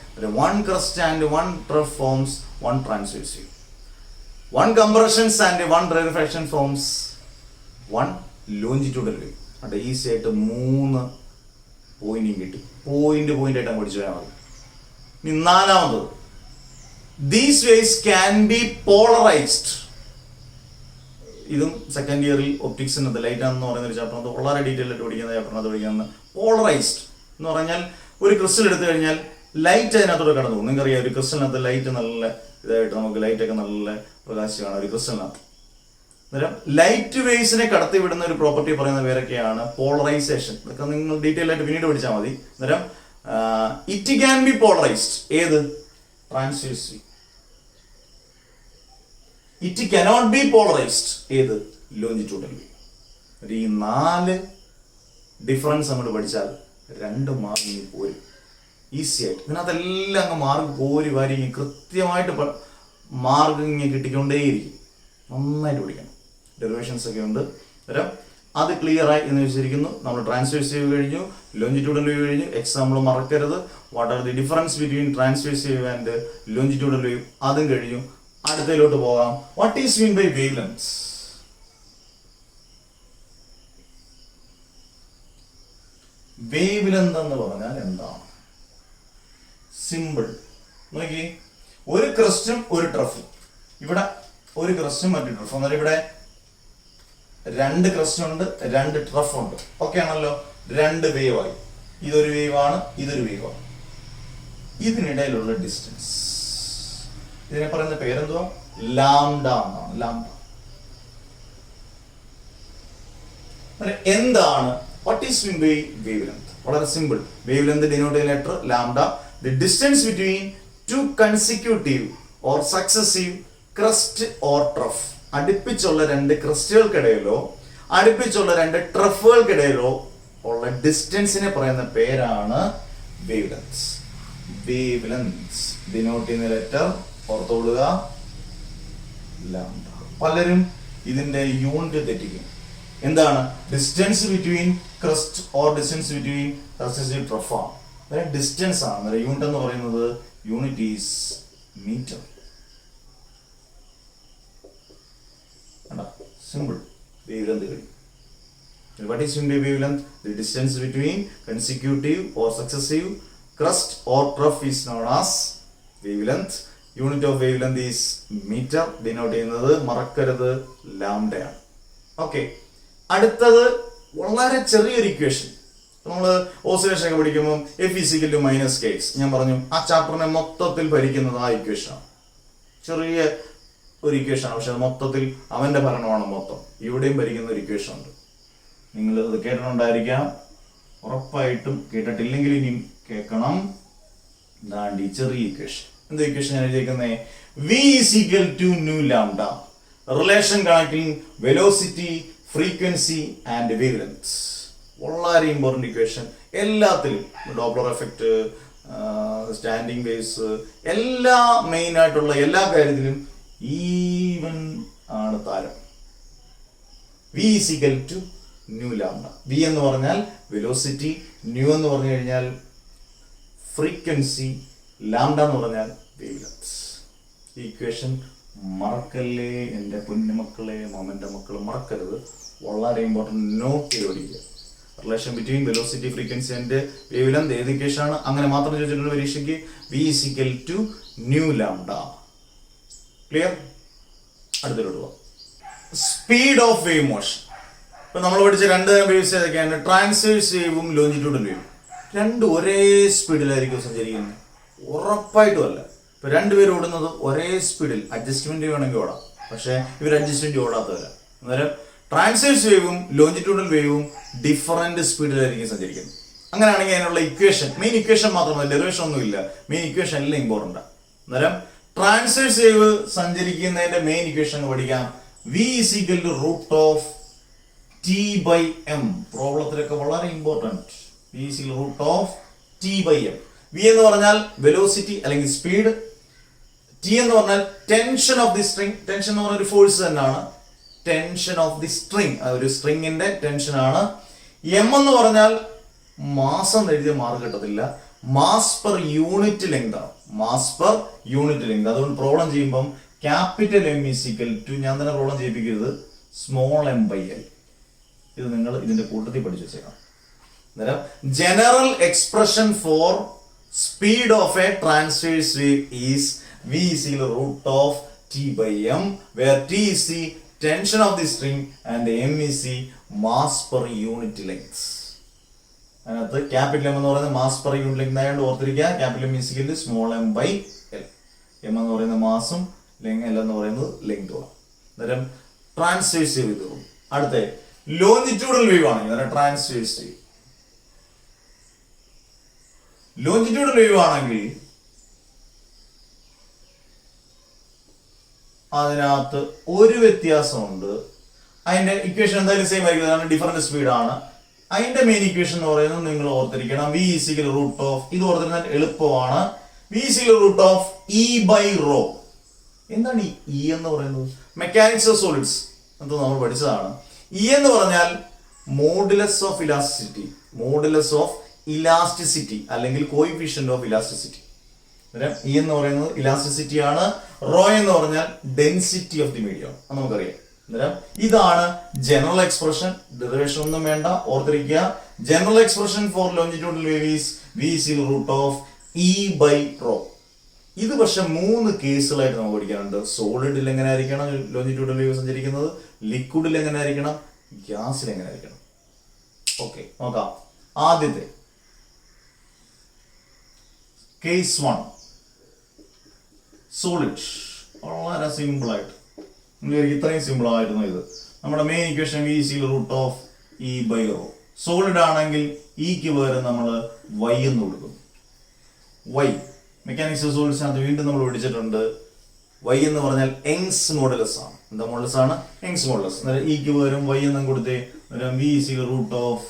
1 crust and 1 trough forms 1 transversíve. 1 compressions and 1 rarefaction forms 1 longitudinal wave. അവിടെ ഈസി ആയിട്ട് 3 പോയിന്റും കിട്ടി. പോയിന്റ് ആയിട്ട് പഠിച്ചു പോയാൽ മതി. ഇനി നാലാമത്, these waves can be polarized. ഇതും സെക്കൻഡ് ഇയറിൽ ഒപ്റ്റിക്സിനകത്ത് ലൈറ്റ് ആണെന്ന് പറയുന്ന ഒരു ചാപ്റ്റർ വളരെ ഡീറ്റെയിൽ ആയിട്ട് പഠിക്കുന്ന ചാപ്റ്ററിനകത്ത് പഠിക്കുന്നത്. പോളറൈസ്ഡ് എന്ന് പറഞ്ഞാൽ ഒരു ക്രിസ്റ്റൽ എടുത്തു കഴിഞ്ഞാൽ ലൈറ്റ് അതിനകത്തോടെ കടന്നു പോകും. നിങ്ങൾക്കറിയാം ഒരു ക്രിസ്റ്റലിനകത്ത് ലൈറ്റ് നല്ല ഇതായിട്ട് നമുക്ക് ലൈറ്റൊക്കെ നല്ല പ്രകാശമാണ് ഒരു ക്രിസ്റ്റലിനകത്ത്. അന്നേരം ലൈറ്റ് വേവ്സിനെ കടത്തി വിടുന്ന ഒരു പ്രോപ്പർട്ടി പറയുന്ന പേരൊക്കെയാണ് പോളറൈസേഷൻ. ഇതൊക്കെ നിങ്ങൾ ഡീറ്റെയിൽ ആയിട്ട് പിന്നീട് പഠിച്ചാൽ മതി. അന്നേരം ഇറ്റ് ക്യാൻ ബി പോളറൈസ്ഡ് ഏത് ട്രാൻസ്വേഴ്സീവ്. ഇറ്റ് കനോട്ട് ബി പോളറൈസ്ഡ് ഏത് ലോഞ്ചിറ്റ്യൂഡൽ വേവ്. ഈ 4 ഡിഫറൻസ് നമ്മൾ പഠിച്ചാൽ 2 മാർക്ക് പോരും ഈസി ആയിട്ട്. ഇതിനകത്തെല്ലാം അങ്ങ് മാർക്ക് പോരി വാരി കൃത്യമായിട്ട് മാർക്ക് ഇങ്ങനെ കിട്ടിക്കൊണ്ടേയിരിക്കും. നന്നായിട്ട് പഠിക്കണം. ഡെറിവേഷൻസ് ഒക്കെ ഉണ്ട്. അന്നേരം അത് ക്ലിയർ ആയി എന്ന് വെച്ചിരിക്കുന്നു. നമ്മൾ ട്രാൻസ്വേഴ്സീവ് കഴിഞ്ഞു, ലോഞ്ചിറ്റ്യൂഡൽ വേവ് കഴിഞ്ഞു. എക്സാമ്പിൾ മറക്കരുത്. What are the difference between transverse wave and longitudinal wave അതും കഴിഞ്ഞു. അടുത്തതിലോട്ട് പോകാം. What is mean by wavelengths? Wavelength എന്ന് പറഞ്ഞാൽ എന്താണ്? സിമ്പിൾ. നോക്കി, ഒരു ക്രസ്റ്റും ഒരു ട്രഫും. ഇവിടെ ഒരു ക്രസ്റ്റും മറ്റൊരു ട്രഫും. അന്നേരം ഇവിടെ 2 ക്രസ്റ്റ് ഉണ്ട്, 2 ട്രഫ് ഉണ്ട്. ഓക്കെ ആണല്ലോ? 2 വേവ് ആയി. ഇതൊരു വേവാണ്, ഇതൊരു വേവാണ്. ഇതിനിടയിലുള്ള ഡിസ്റ്റൻസ് ഇതിനെ പറയുന്ന പേരെന്തുവാ? ലാംഡ എന്നാണ്. ലാംഡ എന്താണ്? What is mean by wavelength? വളരെ സിമ്പിൾ. വേവ് ലെങ്ത് ഡിനോട്ട് ചെയ്യുന്ന letter lambda. The distance between 2 consecutive or successive crest or trough. അടുപ്പിച്ചുള്ള 2 ക്രസ്റ്റുകൾക്കിടയിലോ അടുപ്പിച്ചുള്ള 2 ട്രഫുകൾക്കിടയിലോ ഉള്ള ഡിസ്റ്റൻസിനെ പറയുന്ന പേരാണ് wavelength. Wavelength denote ചെയ്യുന്ന ലെറ്റർ ഓർത്തോളുക ലാംഡ. പലരും ഇതിന്റെ യൂണിറ്റ് തെറ്റിക്കും. എന്താണ്? Distance between crest or distance between successive trough ആണ്. ഡിസ്റ്റൻസ് ആണ്. യൂണിറ്റ് എന്ന് പറയുന്നത് unit is metre. Simple. Wave length കഴിയും. What is mean by wavelength? The distance between consecutive or successive crust or trough is known as wavelength. Unit of wavelength is meter. Denote ചെയ്യുന്നത് മറക്കരുത് ലാംഡയാണ്. ഓക്കെ, അടുത്തത് വളരെ ചെറിയൊരു ഇക്വേഷൻ. നമ്മൾ ഓസിലേഷൻ ഒക്കെ പഠിക്കുമ്പോൾ F = -kx ഞാൻ പറഞ്ഞു. ആ ചാപ്റ്ററിനെ മൊത്തത്തിൽ ഭരിക്കുന്നത് ആ ഇക്വേഷനാണ്. ചെറിയ ഒരു ഇക്വേഷനാണ്, പക്ഷെ അത് മൊത്തത്തിൽ അവന്റെ ഭരണമാണ് മൊത്തം. ഇവിടെയും ഭരിക്കുന്ന ഒരു ഇക്വേഷൻ ഉണ്ട്. നിങ്ങൾ അത് കേട്ടിട്ടുണ്ടായിരിക്കാം, ഉറപ്പായിട്ടും കേട്ടിട്ടില്ലെങ്കിൽ ഇനിയും കേൾക്കണം. ദാണ്ട് ഈ ചെറിയ ഇക്വേഷൻ. എന്ത് ഇക്വേഷൻ ഞാൻ എഴുതിയിരിക്കുന്നത്? V = nu lambda. Relation connecting velocity, frequency and wavelength. വളരെ ഇമ്പോർട്ടന്റ് ഇക്വേഷൻ. എല്ലാത്തിലും ഡോപ്ലർ എഫക്റ്റ്, സ്റ്റാൻഡിങ് വേവ്സ്, എല്ലാ മെയിൻ ആയിട്ടുള്ള എല്ലാ കാര്യത്തിലും ഈവൻ ആണ് താരം. V is equal to nu lambda. V എന്ന് പറഞ്ഞാൽ വെലോസിറ്റി, ന്യൂ എന്ന് പറഞ്ഞു കഴിഞ്ഞാൽ ഫ്രീക്വൻസി, ലാംഡ എന്ന് പറഞ്ഞാൽ വേവ് ലെങ്ത്. ഈക്വേഷൻ മറക്കല്ലേ എൻ്റെ പൊന്നുമക്കളെ, മോമൻ്റെ മക്കൾ മറക്കരുത്, വളരെ ഇമ്പോർട്ടൻറ്റ്. നോട്ട് ചെയ്ത് relation between velocity, frequency and wavelength ഏത് ഇക്വേഷൻ ആണ്? അങ്ങനെ മാത്രം ചോദിച്ചിട്ടുള്ള പരീക്ഷയ്ക്ക് V is equal to nu lambda. Clear? അടുത്തോട്ട് പോവാം. Speed of wave motion. ഇപ്പൊ നമ്മൾ പഠിച്ച രണ്ട് വേവ്സ് ഏതൊക്കെയാണ്? ട്രാൻസ്വേഴ്സ് വേവും ലോഞ്ചിറ്റ്യൂഡൽ വേവും. രണ്ടും ഒരേ സ്പീഡിലായിരിക്കും സഞ്ചരിക്കുന്നത്, ഉറപ്പായിട്ടും അല്ല. ഇപ്പൊ രണ്ടുപേരും ഓടുന്നത് ഒരേ സ്പീഡിൽ, അഡ്ജസ്റ്റ്മെന്റ് വേണമെങ്കിൽ ഓടാം, പക്ഷെ ഇവർ അഡ്ജസ്റ്റ്മെന്റ് ഓടാത്തവരാ. അന്നേരം ട്രാൻസ്വേഴ്സ് വേവും ലോഞ്ചിറ്റ്യൂഡൽ വേവും ഡിഫറെന്റ് സ്പീഡിലായിരിക്കും സഞ്ചരിക്കുന്നത്. അങ്ങനെയാണെങ്കിൽ അതിനുള്ള ഇക്വേഷൻ, മെയിൻ ഇക്വേഷൻ മാത്രമല്ല, ഡെറിവേഷൻ ഒന്നുമില്ല, മെയിൻ ഇക്വേഷൻ എല്ലാം ഇമ്പോർട്ടൻ്റ്. അന്നേരം ട്രാൻസ്വേഴ്സ് വേവ് സഞ്ചരിക്കുന്നതിന്റെ മെയിൻ ഇക്വേഷൻ പഠിക്കാം. V is equal to root of T by M. പ്രോബ്ലത്തിലൊക്കെ വളരെ important. V is equal root of T by M. V എന്ന് പറഞ്ഞാൽ വെലോസിറ്റി അല്ലെങ്കിൽ സ്പീഡ്, ടി എന്ന് പറഞ്ഞാൽ tension of the string. Tension എന്ന് പറഞ്ഞ ഒരു ഫോഴ്സ് തന്നെയാണ്. ടെൻഷൻ ഓഫ് ദി സ്ട്രിങ്, ഒരു സ്ട്രിങ്ങിന്റെ ടെൻഷൻ ആണ്. എം എന്ന് പറഞ്ഞാൽ മാസം എഴുതിയ മാർക്ക് കിട്ടത്തില്ല, മാസ് പെർ യൂണിറ്റ് ലെങ്ത് ആണ്. Mass per unit length. അതുകൊണ്ട് പ്രോബ്ലം ചെയ്യുമ്പം capital M is equal to, ഞാൻ തന്നെ പ്രോബ്ലം ചെയ്യിപ്പിക്കരുത്, സ്മോൾ എം ബൈ എൽ. ഇത് നിങ്ങൾ ഇതിന്റെ കൂട്ടത്തിൽ പഠിച്ചു വെച്ചേക്കണം. അന്നേരം general expression for speed of a transverse wave is V is equal root of T by M, where T is the tension of the string and M is the mass per unit length. അതിനകത്ത് ക്യാപിറ്റൽ എം എന്ന് പറയുന്നത് മാസ് പെർ യൂണിറ്റ് ലെങ്ത് ആയതുകൊണ്ട് ഓർത്തിരിക്കുക, capital M is equal to small M by L. M എന്ന് പറയുന്നത് മാസും എൽ എന്ന് പറയുന്നത് ലെങ്തുമാണ്. അന്നേരം ട്രാൻസ്വേഴ്സ് വേവ് തീർന്നു. അടുത്ത ലോഞ്ചിറ്റ്യൂഡൽ വേവ് ആണെങ്കിൽ ട്രാൻസ്വേഴ്സ് വേവ്. ലോഞ്ചിറ്റ്യൂഡൽ വേവ് ആണെങ്കിൽ അതിനകത്ത് ഒരു വ്യത്യാസമുണ്ട്. അതിന്റെ ഇക്വേഷൻ എന്തായാലും സെയിം ആയിരിക്കും, കാരണം ഡിഫറെന്റ് സ്പീഡാണ്. അതിന്റെ മെയിൻ ഇക്വേഷൻ എന്ന് പറയുന്നത് നിങ്ങൾ ഓർത്തിരിക്കണം, V is equal root of, ഇത് ഓർത്തിരുന്നാൽ എളുപ്പമാണ്, V is equal root of E by rho. എന്താണ് ഈ ഇ എന്ന് പറയുന്നത്? മെക്കാനിക്സ് ഓഫ് സോളിഡ്സ് എന്ന് നമ്മൾ പഠിച്ചതാണ്. ഇ എന്ന് പറഞ്ഞാൽ modulus of elasticity, modulus of elasticity അല്ലെങ്കിൽ കോയിഫിഷ്യന്റ് ഓഫ് ഇലാസ്റ്റിസിറ്റി. ഇ എന്ന് പറയുന്നത് ഇലാസ്റ്റിസിറ്റി ആണ്. റോ എന്ന് പറഞ്ഞാൽ ഡെൻസിറ്റി ഓഫ് ദി മീഡിയം, അത് നമുക്കറിയാം. അന്നേരം ഇതാണ് ജനറൽ എക്സ്പ്രഷൻ. ഡെറിവേഷൻ ഒന്നും വേണ്ട, ഓർത്തിരിക്കുക. General expression for longitudinal wave is V is equal root of E by rho. ഇത് പക്ഷെ 3 കേസുകളായിട്ട് നമുക്ക് പഠിക്കാനുണ്ട്. സോളിഡിൽ എങ്ങനെ ആയിരിക്കണം ലോഞ്ചിറ്റ്യൂഡൽ വേവ് സഞ്ചരിക്കുന്നത്, ലിക്വിഡിൽ എങ്ങനെ ആയിരിക്കണം, ഗ്യാസിൽ എങ്ങനെ ആയിരിക്കണം. ഓക്കെ, നോക്കാം. ആദ്യത്തെ കേസ് 1, സോളിഡ്. വളരെ സിമ്പിൾ ആയിട്ട്, ഇത്രയും സിമ്പിൾ ആയിരുന്നു ഇത്. നമ്മുടെ main equation V is equal root of E by rho. Solid ആണെങ്കിൽ ഇക്ക് പകരം നമ്മൾ വൈ എന്ന് കൊടുക്കും. വൈ മെക്കാനിക്സ് ഓഫ് സോളിഡ്സിനകത്ത് വീണ്ടും നമ്മൾ പഠിച്ചിട്ടുണ്ട്. വൈ എന്ന് പറഞ്ഞാൽ യങ്സ് മോഡുലസ് ആണ്. എന്താ മോഡുലസ് ആണ്? Young's modulus. അന്നേരം ഇക്ക് പകരം വൈ എന്നും കൊടുത്തേ. അന്നേരം V is equal root of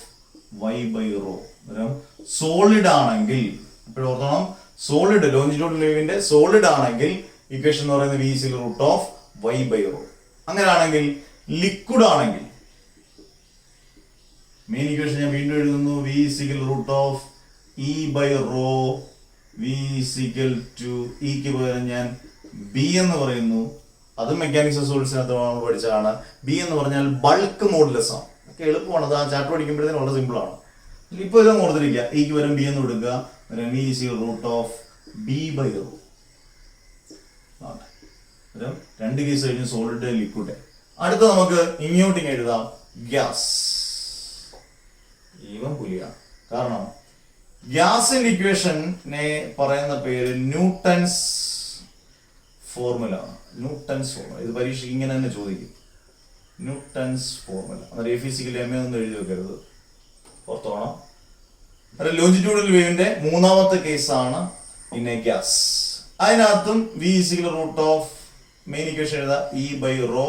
Y by rho. അന്നേരം സോളിഡ് ആണെങ്കിൽ ഇപ്പോഴും ഓർക്കണം, സോളിഡ് ലോഞ്ചിറ്റ്യൂഡൽ വേവിന്റെ സോളിഡ് ആണെങ്കിൽ ഇക്വേഷൻ എന്ന് പറയുന്നത് V is equal root of Y by rho. അങ്ങനെയാണെങ്കിൽ ലിക്വിഡ് ആണെങ്കിൽ മെയിൻ ഇക്വേഷൻ ഞാൻ വീണ്ടും എഴുതുന്നു, V is equal root of E by rho. V is equal to ഇക്ക് പകരം ഞാൻ ബി എന്ന് പറയുന്നു. അത് മെക്കാനിക്സ് ഓഫ് സോളിഡ്സിനകത്ത് നമ്മൾ പഠിച്ചതാണ്. ബി എന്ന് പറഞ്ഞാൽ ബൾക്ക് മോഡുലസ് ആണ്. ഒക്കെ എളുപ്പമാണ്, അത് ആ ചാപ്റ്റർ പഠിക്കുമ്പോഴത്തേനും വളരെ സിമ്പിൾ ആണ്. ഇപ്പൊ ഇതൊന്നും ഓർത്തിരിക്കുക, ഇക്ക് പകരം ബി എന്ന് കൊടുക്കുക. V is equal root of B by rho. 2 case കഴിഞ്ഞു, സോളിഡ് ലിക്വിഡ്. അടുത്ത നമുക്ക് ഇങ്ങോട്ടിങ് എഴുതാം, ഗ്യാസ്. ഈവൻ പുലിയാണ്, കാരണം ഗ്യാസിന്റെ ഇക്വേഷനെ പറയുന്ന പേര് ന്യൂട്ടൺസ് ഫോർമുല ആണ്. ന്യൂട്ടൺസ് ഫോർമുല ഇത് പരീക്ഷ ഇങ്ങനെ തന്നെ ചോദിക്കും, ന്യൂട്ടൺസ് ഫോർമുല. അന്നേരം ഫിസിക്കൽ എം ഒന്നും എഴുതി വെക്കരുത്, ഓർത്തോണം. ലോഞ്ചിറ്റ്യൂഡൽ വേവിന്റെ 3ാമത്തെ കേസാണ് പിന്നെ ഗ്യാസ്. അതിനകത്തും V is equal root of main equation എഴുതാം ഇ ബൈ റോ.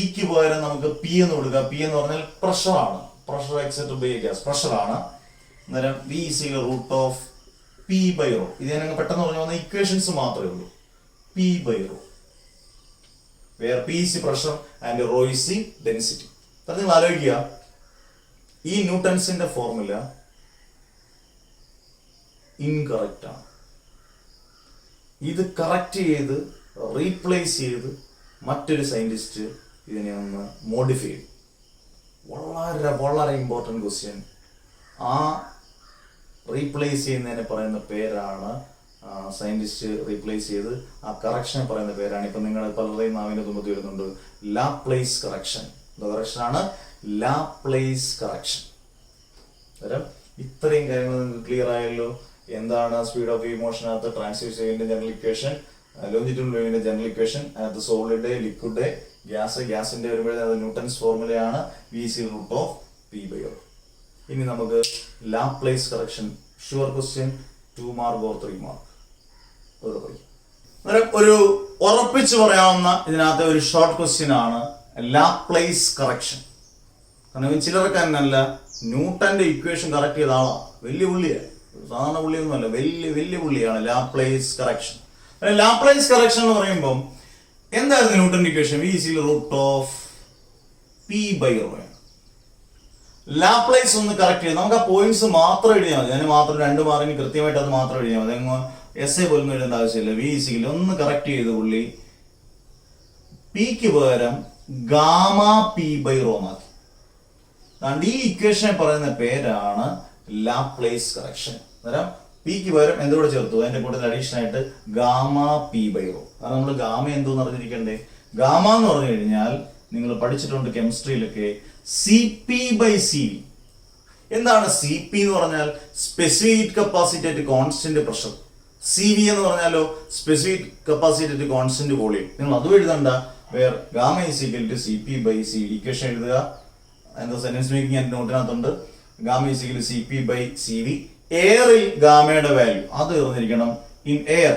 ഇക്ക് പകരം നമുക്ക് പി എന്ന് കൊടുക്കുക. പി എന്ന് പറഞ്ഞാൽ പ്രഷർ ആണ്, pressure except by gas, pressure ആണ്. അന്നേരം V is equal root of P/ρ. ഇത് ഞാൻ പെട്ടെന്ന് പറഞ്ഞു വന്ന ഇക്വേഷൻസ് മാത്രമേ ഉള്ളൂ. P/ρ, where P is the pressure and ρ is the density. അത് നിങ്ങൾ ആലോചിക്കുക, ഈ ന്യൂട്ടൺസിന്റെ ഫോർമുല ഇൻകറക്റ്റ് ആണ്. ഇത് കറക്റ്റ് ചെയ്ത് റീപ്ലേസ് ചെയ്ത് മറ്റൊരു സയന്റിസ്റ്റ് ഇതിനെ ഒന്ന് മോഡിഫൈ ചെയ്തു. വളരെ വളരെ ഇമ്പോർട്ടൻറ്റ് ക്വസ്റ്റ്യൻ. ആ റീപ്ലേസ് ചെയ്യുന്നതിനെ പറയുന്ന പേരാണ്, സയന്റിസ്റ്റ് റീപ്ലേസ് ചെയ്ത് ആ കറക്ഷനെ പറയുന്ന പേരാണ്. ഇപ്പം നിങ്ങൾ പലരുടെയും നാവിൻ്റെ തുമ്പത്ത് വരുന്നുണ്ട്, ലാപ്ലേസ് കറക്ഷൻ. കറക്ഷനാണ് ലാപ്ലേസ് കറക്ഷൻ. അന്നേരം ഇത്രയും കാര്യങ്ങൾ നിങ്ങൾക്ക് ക്ലിയർ ആയല്ലോ. എന്താണ് സ്പീഡ് ഓഫ് മോഷനകത്ത് ട്രാൻസ്വേഴ്സ് വേവിന്റെ ജനറൽ ഇക്വേഷൻ, ലോഞ്ചിറ്റ്യൂഡൽ വേവിന്റെ ജനറൽ ഇക്വേഷൻ, അതിനകത്ത് സോളിഡ്, ലിക്വിഡ്, ഗ്യാസിന്റെ വരുമ്പോഴേ അത് ന്യൂട്ടൺസ് ഫോർമുലയാണ് v/√P/ρ. ഇനി നമുക്ക് Laplace correction, sure question, 2 mark or 3 mark. ഒരു ഉറപ്പിച്ചു പറയാവുന്ന ഇതിനകത്തെ ഒരു ഷോർട്ട് ക്വസ്റ്റ്യൻ ആണ് ലാപ്ലേസ് കറക്ഷൻ. കാരണം ചിലർക്ക് തന്നെയല്ല, ന്യൂട്ടന്റെ ഇക്വേഷൻ കറക്റ്റ് ചെയ്ത ആളാണ്, വലിയ പുള്ളിയാണ്, സാധാരണ പുള്ളിയൊന്നുമല്ല, വലിയ പുള്ളിയാണ് ലാപ്ലേസ് കറക്ഷൻ. ലാപ്ലേസ് കറക്ഷൻ എന്ന് പറയുമ്പോൾ എന്തായിരുന്നു ന്യൂട്ടന്റെ ഇക്വേഷൻ? v/√P/ρ. ലാപ്ലേസ് ഒന്ന് കറക്റ്റ് ചെയ്ത് നമുക്ക് ആ പോയിന്റ്സ് മാത്രം എഴുതിയാൽ മതി. അതിന് മാത്രം 2 മാർക്കിന് കൃത്യമായിട്ട് അത് മാത്രം എഴുതിയാൽ മതി. അങ്ങ് essay പോലും എഴുതേണ്ട ആവശ്യമില്ല. v ഒന്ന് കറക്റ്റ് ചെയ്ത് പുള്ളി പിക്ക് പകരം P/ρ മാറ്റി. അതുകൊണ്ട് ഈ ഇക്വേഷനെ പറയുന്ന പേരാണ് ലാപ്ലേസ് കറക്ഷൻ. അന്നേരം പിക്ക് പകരം എന്തുകൂടെ ചേർത്തു? അതിന്റെ കൂടുതൽ അഡീഷൻ ആയിട്ട് P/ρ. കാരണം നമ്മൾ ഗാമ എന്തോന്ന് അറിഞ്ഞിരിക്കണ്ടേ? ഗാമ എന്ന് പറഞ്ഞു കഴിഞ്ഞാൽ നിങ്ങൾ പഠിച്ചിട്ടുണ്ട് കെമിസ്ട്രിയിലൊക്കെ, Cp/Cv. എന്താണ് Cp എന്ന് പറഞ്ഞാൽ? Specific capacity at constant pressure. Cv എന്ന് പറഞ്ഞാലോ specific capacity at constant volume. നിങ്ങൾ അതും എഴുതണ്ട. Where gamma is equal to Cp/Cv. Equation എഴുതുക. എന്താ സെന്റൻസ് മേക്കിംഗ് എന്റെ നോട്ടിനകത്തുണ്ട്. Gamma is equal to Cp/Cv. എയറിൽ ഗാമയുടെ വാല്യൂ അത് എറിഞ്ഞിരിക്കണം. In air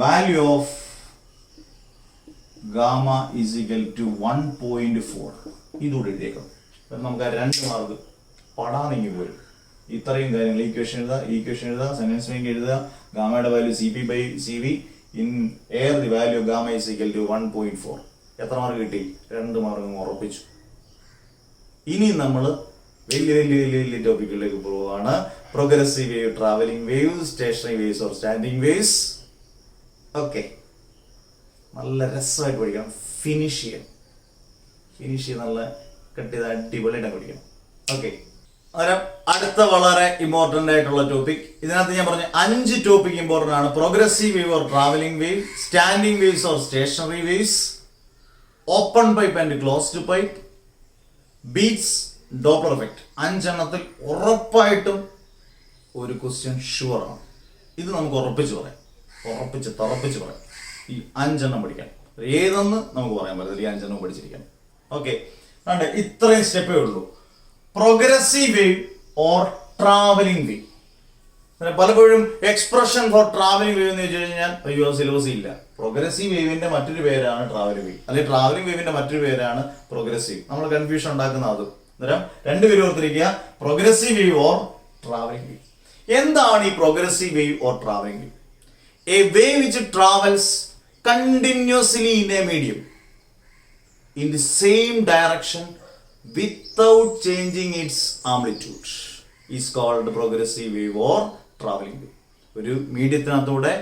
value of gamma is equal to 1.4. ഇതുകൂടെ എഴുതിയേക്കണം. നമുക്ക് ആ 2 മാർക്ക് പടാനെങ്കി പോരും. ഇത്രയും കാര്യങ്ങൾ ഈക്വേഷൻ എഴുതുക, സെന്റൻസ് മേക്കിംഗ് എഴുതുക. ഗാമയുടെ value Cp/Cv. In air the value of gamma is equal to 1.4. എത്ര മാർക്ക് കിട്ടി? 2 മാർക്ക് ഉറപ്പിച്ചു. ഇനി നമ്മൾ വലിയ ടോപ്പിക്കുകളിലേക്ക് പോവുകയാണ്. Progressive wave, travelling waves, stationary waves or standing waves. Okay, നല്ല രസമായിട്ട് പഠിക്കണം. ഫിനിഷ് ചെയ്യാൻ നല്ല കട്ട് ചെയ്ത് അടിപൊളിയായിട്ട് പഠിക്കണം. ഓക്കെ, അന്നേരം അടുത്ത വളരെ ഇമ്പോർട്ടന്റ് ആയിട്ടുള്ള ടോപ്പിക്, ഇതിനകത്ത് ഞാൻ പറഞ്ഞ 5 ടോപ്പിക് ഇമ്പോർട്ടന്റ് ആണ്. Progressive wave or travelling wave, standing waves or stationary waves, open pipe and closed pipe, beats, Doppler effect. 5 എണ്ണത്തിൽ ഉറപ്പായിട്ടും ഒരു ക്വസ്റ്റ്യൻ ഷുവർ ആണ്. ഇത് നമുക്ക് ഉറപ്പിച്ച് പറയാം. ഈ 5 എണ്ണം പഠിക്കാം. ഏതെന്ന് നമുക്ക് പറയാൻ പറ്റില്ല, ഈ 5 എണ്ണം പഠിച്ചിരിക്കണം. ഓക്കെ, അതെ, ഇത്രയും സ്റ്റെപ്പേ ഉള്ളൂ. Progressive wave or travelling wave. പലപ്പോഴും എക്സ്പ്രഷൻ ഫോർ ട്രാവലിംഗ് വേവ് എന്ന് വെച്ച് കഴിഞ്ഞാൽ അയ്യോ സിലബസ് ഇല്ല. പ്രോഗ്രസീവ് വേവിന്റെ മറ്റൊരു പേരാണ് ട്രാവലിംഗ് വേവ്, അല്ലെങ്കിൽ ട്രാവലിംഗ് വേവിന്റെ മറ്റൊരു പേരാണ് പ്രോഗ്രസീവ്. നമ്മൾ കൺഫ്യൂഷൻ ഉണ്ടാക്കുന്ന അതും. അന്നേരം 2 പേര് ഓർത്തിരിക്കുക, progressive wave or travelling wave. എന്താണ് ഈ progressive wave or travelling wave? A wave which travels continuously in A medium in the same direction without changing its amplitude is called progressive wave or traveling wave. ഒരു മീഡിയത്തിനകത്തൂടെ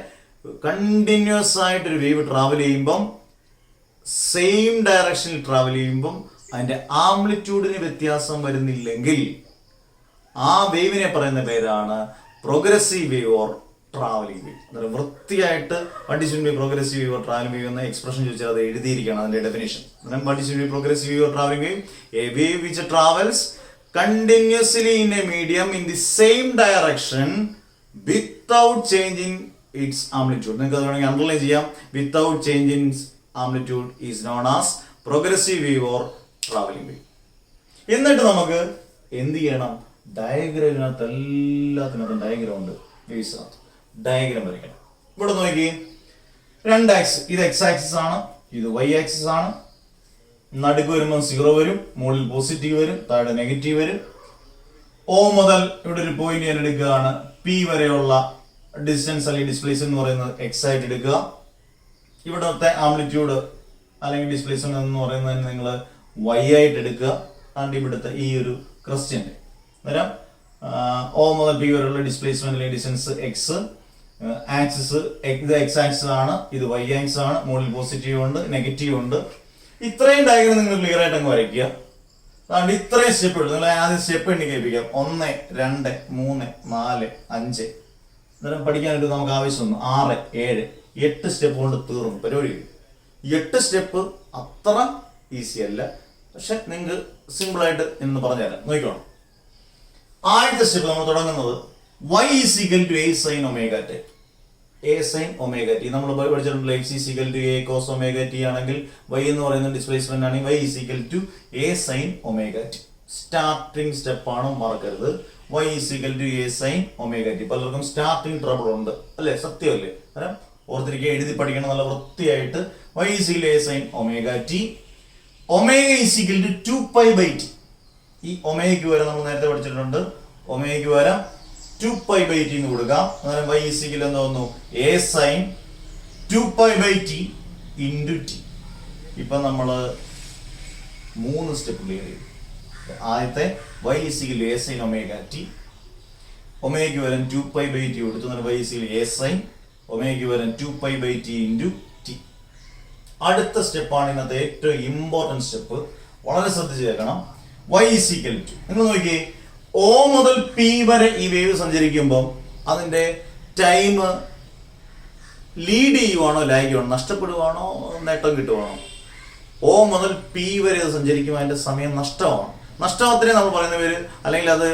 കണ്ടിന്യൂസ് ആയിട്ട് ഒരു വേവ് ട്രാവൽ ചെയ്യുമ്പം, സെയിം ഡയറക്ഷനിൽ ട്രാവൽ ചെയ്യുമ്പം അതിന്റെ ആംപ്ലിറ്റ്യൂഡിന് വ്യത്യാസം വരുന്നില്ലെങ്കിൽ ആ വേവിനെ പറയുന്ന പേരാണ് progressive wave or travelling wave. അന്നേരം വൃത്തിയായിട്ട് what is mean progressive wave or travelling wave എന്ന എക്സ്പ്രഷൻ ചോദിച്ചാൽ അത് എഴുതിയിരിക്കണം, അതിന്റെ ഡെഫിനേഷൻ. അന്നേരം what is mean progressive wave or travelling wave? A wave which travels continuously in A medium in the same direction without changing it's amplitude. നിങ്ങൾക്ക് അത് വേണമെങ്കിൽ അണ്ടർലൈൻ ചെയ്യാം. Without changing amplitude is known as progressive wave or travelling wave. എന്നിട്ട് നമുക്ക് എന്ത് ചെയ്യണം? ഡയഗ്രാമിനകത്ത് എല്ലാത്തിനകത്തും ഡയഗ്രാം ഉണ്ട്. വേവ്സിനകത്ത് ഡയഗ്രാം വരയ്ക്കണം. ഇവിടെ നോക്കി, 2 ആക്സിസ്, ഇത് എക്സ് ആക്സിസ് ആണ്, ഇത് വൈ ആക്സിസ് ആണ്. നടുക്ക് വരുമ്പോൾ 0 വരും, മുകളിൽ പോസിറ്റീവ് വരും, താഴെ നെഗറ്റീവ് വരും. O മുതൽ ഇവിടെ ഒരു പോയിന്റ് ഞാൻ എടുക്കുകയാണ് പി വരെയുള്ള ഡിസ്റ്റൻസ് അല്ലെങ്കിൽ ഡിസ്പ്ലേസ്മെന്റ് എന്ന് പറയുന്നത് എക്സ് ആയിട്ട് എടുക്കുക. ഇവിടുത്തെ ആംപ്ലിറ്റ്യൂഡ് അല്ലെങ്കിൽ ഡിസ്പ്ലേസ്മെന്റ് എന്ന് പറയുന്നത് നിങ്ങൾ വൈ ആയിട്ട് എടുക്കുക. ആൻഡ് ഇവിടുത്തെ ഈ ഒരു ക്വസ്റ്റ്യൻ്റെ അന്നേരം ഓ മുതൽ പി വരെയുള്ള ഡിസ്പ്ലേസ്മെന്റ് അല്ലെങ്കിൽ ഡിസ്റ്റൻസ് എക്സ്, ആക്സിസ് ഇത് എക്സ് ആക്സിസ് ആണ്, ഇത് വൈ ആക്സിസ് ആണ്, മുകളിൽ പോസിറ്റീവ് ഉണ്ട് നെഗറ്റീവ് ഉണ്ട്. ഇത്രയും ഡയഗ്രം നിങ്ങൾ ക്ലിയർ ആയിട്ട് അങ്ങ് വരയ്ക്കുക. അതുകൊണ്ട് ഇത്രയും സ്റ്റെപ്പ് എടുക്കും. നിങ്ങൾ ആദ്യം സ്റ്റെപ്പ് എണ്ണി കേൾപ്പിക്കാം. 1 2 3 4 5 അന്നേരം പഠിക്കാനായിട്ട് നമുക്ക് ആവശ്യമൊന്നും 6 7 8 സ്റ്റെപ്പ് കൊണ്ട് തീർന്നു പരിപാടി. 8 സ്റ്റെപ്പ് അത്ര ഈസി അല്ല, പക്ഷെ നിങ്ങൾക്ക് സിമ്പിൾ ആയിട്ട് എന്ന് പറഞ്ഞുതരാം. നോക്കിക്കോണം. ആദ്യത്തെ സ്റ്റെപ്പ് നമ്മൾ തുടങ്ങുന്നത് y is equal to a sin omega t. a sin omega t നമ്മൾ പഠിച്ചിട്ടുണ്ട്. x is equal to a cos omega t ആണെങ്കിൽ y എന്ന് പറയുന്ന ഡിസ്പ്ലേസ്മെന്റ് ആണെങ്കിൽ y is equal to a sin omega t. Starting step ആണ്, മറക്കരുത്. y is equal to a sin omega t. പലർക്കും സ്റ്റാർട്ടിംഗ് ട്രബിൾ ഉണ്ട് അല്ലേ? സത്യമല്ലേ? കാരണം ഓർത്തിരിക്കുക, എഴുതി പഠിക്കണം നല്ല വൃത്തിയായിട്ട്. y is equal to a sin omega t. omega is equal to 2π/t. ഈ ഒമേഗയ്ക്ക് വരെ നമ്മൾ നേരത്തെ പഠിച്ചിട്ടുണ്ട്. ഒമേഗയ്ക്ക് വരെ 2π/t എന്ന് കൊടുക്കാം. അന്നേരം y is equal എന്ന് തോന്നുന്നു a sin 2π/t into t. ഇപ്പൊ നമ്മള് 3 സ്റ്റെപ്പ് ക്ലിയർ ചെയ്തു. ആദ്യത്തെ y is equal a sin omega t. ഒമേഗയ്ക്ക് വരെ 2π/t കൊടുത്തു. y is equal a sin ഒമേഗയ്ക്ക് വരെ 2π/t into t. അടുത്ത സ്റ്റെപ്പാണ് ഇന്നത്തെ ഏറ്റവും ഇമ്പോർട്ടൻറ്റ് സ്റ്റെപ്പ്. വളരെ ശ്രദ്ധിച്ച് കേൾക്കണം. y is equal to, നിങ്ങൾ നോക്കിയേ, O മുതൽ P വരെ ഈ വേവ് സഞ്ചരിക്കുമ്പോൾ അതിന്റെ ടൈം ലീഡ് ചെയ്യുവാണോ ലാഗ് ചെയ്യുവാണോ, നഷ്ടപ്പെടുവാണോ നേട്ടം കിട്ടുവാണോ? O മുതൽ P വരെ അത് സഞ്ചരിക്കുമ്പോൾ അതിന്റെ സമയം നഷ്ടമാണ്. നഷ്ടത്തിനെ നമ്മൾ പറയുന്ന പേര്, അല്ലെങ്കിൽ അത്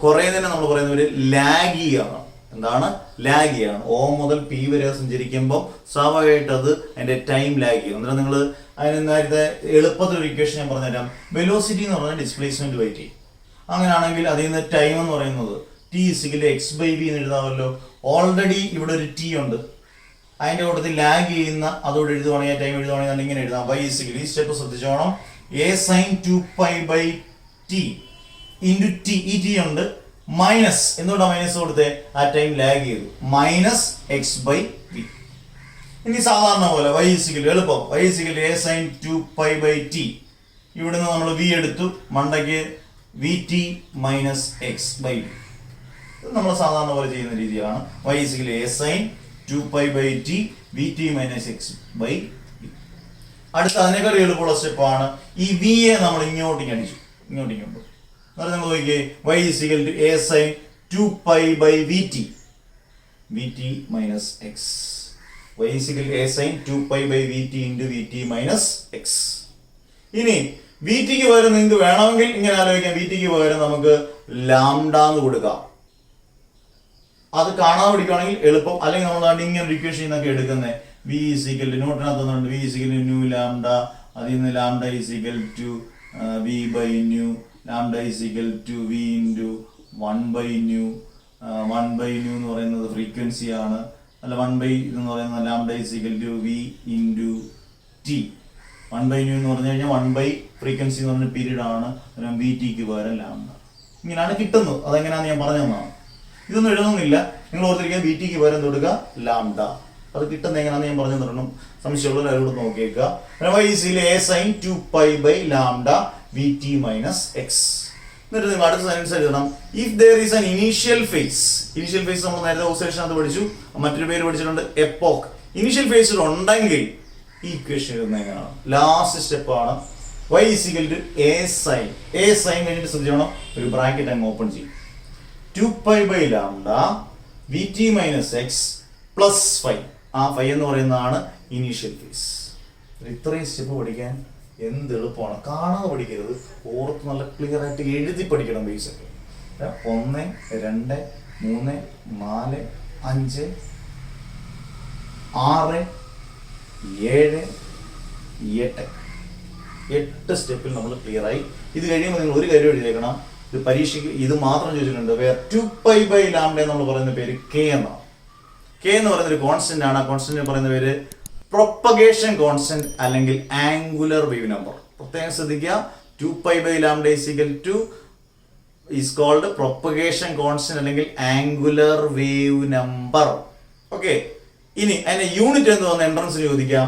കുറയുന്നതിനെ നമ്മൾ പറയുന്ന പേര് ലാഗ് ചെയ്യുകയാണ്. എന്താണ് ലാഗ് ചെയ്യാണ്? O മുതൽ P വരെ സഞ്ചരിക്കുമ്പോൾ സ്വാഭാവികമായിട്ട് അത് അതിന്റെ ടൈം ലാഗ് ചെയ്യും. അന്നേരം നിങ്ങൾ അതിന് നേരത്തെ എളുപ്പത്തിൽ ഒരു ഇക്വേഷൻ ഞാൻ പറഞ്ഞുതരാം. വെലോസിറ്റി എന്ന് പറഞ്ഞാൽ ഡിസ്പ്ലേസ്മെന്റ് ബൈ ടി. അങ്ങനെയാണെങ്കിൽ അതിൽ നിന്ന് ടൈം എന്ന് പറയുന്നത് ടി ഇസിക്കൽ x/v എന്ന് എഴുതാമല്ലോ. ഓൾറെഡി ഇവിടെ ഒരു ടി ഉണ്ട്, അതിന്റെ കൂട്ടത്തിൽ ലാഗ് ചെയ്യുന്ന അതോട് എഴുതുവാണെങ്കിൽ ടൈം എഴുതുവാണെങ്കിൽ ഇങ്ങനെ എഴുതാം. y ഇസിക്കൽ, ഈ സ്റ്റെപ്പ് ശ്രദ്ധിച്ചോണം, a sin 2π/t into t. ഈ ടി ഉണ്ട്, മൈനസ്, എന്തുകൊണ്ടാണ് മൈനസ് കൊടുത്തേ? ആ ടൈം ലാഗ് ചെയ്തു, മൈനസ് x/v. ഇനി സാധാരണ പോലെ y ഇസിക്കൽ എളുപ്പം, y is equal a sin 2π/t. ഇവിടുന്ന് നമ്മൾ v എടുത്തു, മണ്ടയ്ക്ക് vt മൈനസ് x/v. ഇത് നമ്മൾ സാധാരണ പോലെ ചെയ്യുന്ന രീതിയാണ്. y is equal a sin 2π/t vt minus x/v. അടുത്ത അതിനേക്കാൾ എളുപ്പമുള്ള സ്റ്റെപ്പാണ് ഈ v യെ നമ്മൾ ഇങ്ങോട്ടേക്ക് അടിച്ചു, ഇങ്ങോട്ടേക്ക് കൊണ്ടു. അന്നേരം നമ്മൾ നോക്കിയേ, y is equal to a sin 2π/vt vt minus x. y is equal a sin 2π/vt into vt minus x. ഇനി വിടിക്ക് പകരം നിങ്ങൾക്ക് വേണമെങ്കിൽ ഇങ്ങനെ ആലോചിക്കാം. വിടിക്ക് പകരം നമുക്ക് ലാംഡ എന്ന് കൊടുക്കാം. അത് കാണാതെ പഠിക്കുകയാണെങ്കിൽ എളുപ്പം. അല്ലെങ്കിൽ നമ്മൾ ഇങ്ങനെ ഒരു ഇക്വേഷൻ എന്നൊക്കെ എടുക്കുന്നത് വി ഇസിക്കൽ ടു, നോട്ടിനകത്തുന്നുണ്ട് V is equal to nu lambda, അതിൽ നിന്ന് lambda is equal to V by nu, lambda is equal to V into 1/ന്യൂ. 1/ന്യൂ എന്ന് പറയുന്നത് ഫ്രീക്വൻസി ആണ്, അല്ല 1/, ഇതെന്ന് പറയുന്നത് lambda is equal to V into T. 1/ന്യൂ എന്ന് പറഞ്ഞു കഴിഞ്ഞാൽ 1/ ഫ്രീക്വൻസി എന്ന് പറഞ്ഞ പീരീഡ് ആണ്. വി ടിക്ക് പകരം ലാംഡ. ഇങ്ങനെയാണ് കിട്ടുന്നത്. അതെങ്ങനെയാണെന്ന് ഞാൻ പറഞ്ഞു തന്നതാണ്. ഇതൊന്നും എഴുതുന്നില്ല, നിങ്ങൾ ഓർത്തിരിക്കുക വി ടിക്ക് പകരം തൊടുക്കുക ലാംഡ. അത് കിട്ടുന്നത് എങ്ങനെയാണെന്ന് ഞാൻ പറഞ്ഞു തരണം. സംശയമുള്ള അവരോട് നോക്കിയേക്കുക. y is equal a sin 2π/λ vt minus X. എന്നിട്ട് നിങ്ങൾ അടുത്ത സെൻസ് എഴുതണം. If there is an initial face. Initial face നമ്മൾ നേരത്തെ ഓബ്സർവേഷനകത്ത് പഠിച്ചു, മറ്റൊരു പേര് പഠിച്ചിട്ടുണ്ട് എപ്പോക്ക്. ഇനീഷ്യൽ ഫേസിൽ ഉണ്ടെങ്കിൽ ഈ ഇക്വേഷൻ എഴുതുന്നത് എങ്ങനെയാണ്? ലാസ്റ്റ് സ്റ്റെപ്പാണ് y is equal to a sin. a sin കഴിഞ്ഞിട്ട് ശ്രദ്ധിക്കണം, ഒരു ബ്രാക്കറ്റ് അങ്ങ് ഓപ്പൺ ചെയ്യും. 2π/λ vt മൈനസ് എക്സ് പ്ലസ് 5. ആ 5 എന്ന് പറയുന്നതാണ് ഇനീഷ്യൽ ഫേസ്. ഇത്രയും സ്റ്റെപ്പ് പഠിക്കാൻ എന്ത് എളുപ്പമാണ്. കാണാതെ പഠിക്കരുത്, ഓർത്ത് നല്ല ക്ലിയർ ആയിട്ട് എഴുതി പഠിക്കണം. ബേസ് ഒക്കെ 1 2 3 4 5 6 7 8 സ്റ്റെപ്പിൽ നമ്മൾ ക്ലിയർ ആയി. ഇത് കഴിയുമ്പോൾ നിങ്ങൾ ഒരു കാര്യം എഴുതിയേക്കണം. ഇത് പരീക്ഷയ്ക്ക് ഇത് മാത്രം ചോദിച്ചിട്ടുണ്ട്. 2π/λ നമ്മൾ പറയുന്ന പേര് k എന്നാണ്. k എന്ന് പറയുന്ന ഒരു കോൺസ്റ്റന്റ് ആണ്. ആ കോൺസ്റ്റന്റ് പറയുന്ന പേര് പ്രൊപ്പഗേഷൻ കോൺസ്റ്റന്റ് അല്ലെങ്കിൽ ആംഗുലർ വേവ് നമ്പർ. പ്രത്യേകം ശ്രദ്ധിക്കുക. 2π/λ is equal to is called propagation constant അല്ലെങ്കിൽ ആംഗുലർ വേവ് നമ്പർ. ഓക്കെ, ഇനി അതിന്റെ യൂണിറ്റ് എന്ന് പറഞ്ഞ എൻട്രൻസിൽ ചോദിക്കാം.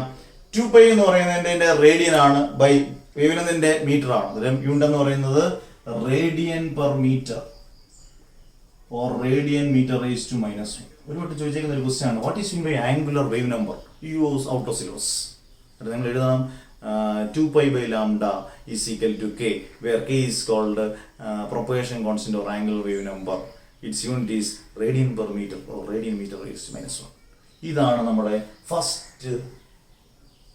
2π എന്ന് പറയുന്നതിന്റെ റേഡിയൻ ആണ്, ബൈ വേവ് ലെങ്തിന്റെ മീറ്റർ ആണ്. യൂണിറ്റ് എന്ന് പറയുന്നത് radian per metre or radian metre raise to -1. ഒരു വട്ടം ചോദിച്ചേക്കുന്ന ഒരു ക്വസ്റ്റ്യൻ ആണ്, what is mean by angular wave number? Use out of syllabus. നിങ്ങൾ എഴുതണം 2π by lambda is equal to k, where k is called propagation constant or angular wave number. Its unit is radian per meter or radian meter raised to -1. ഇതാണ് നമ്മുടെ first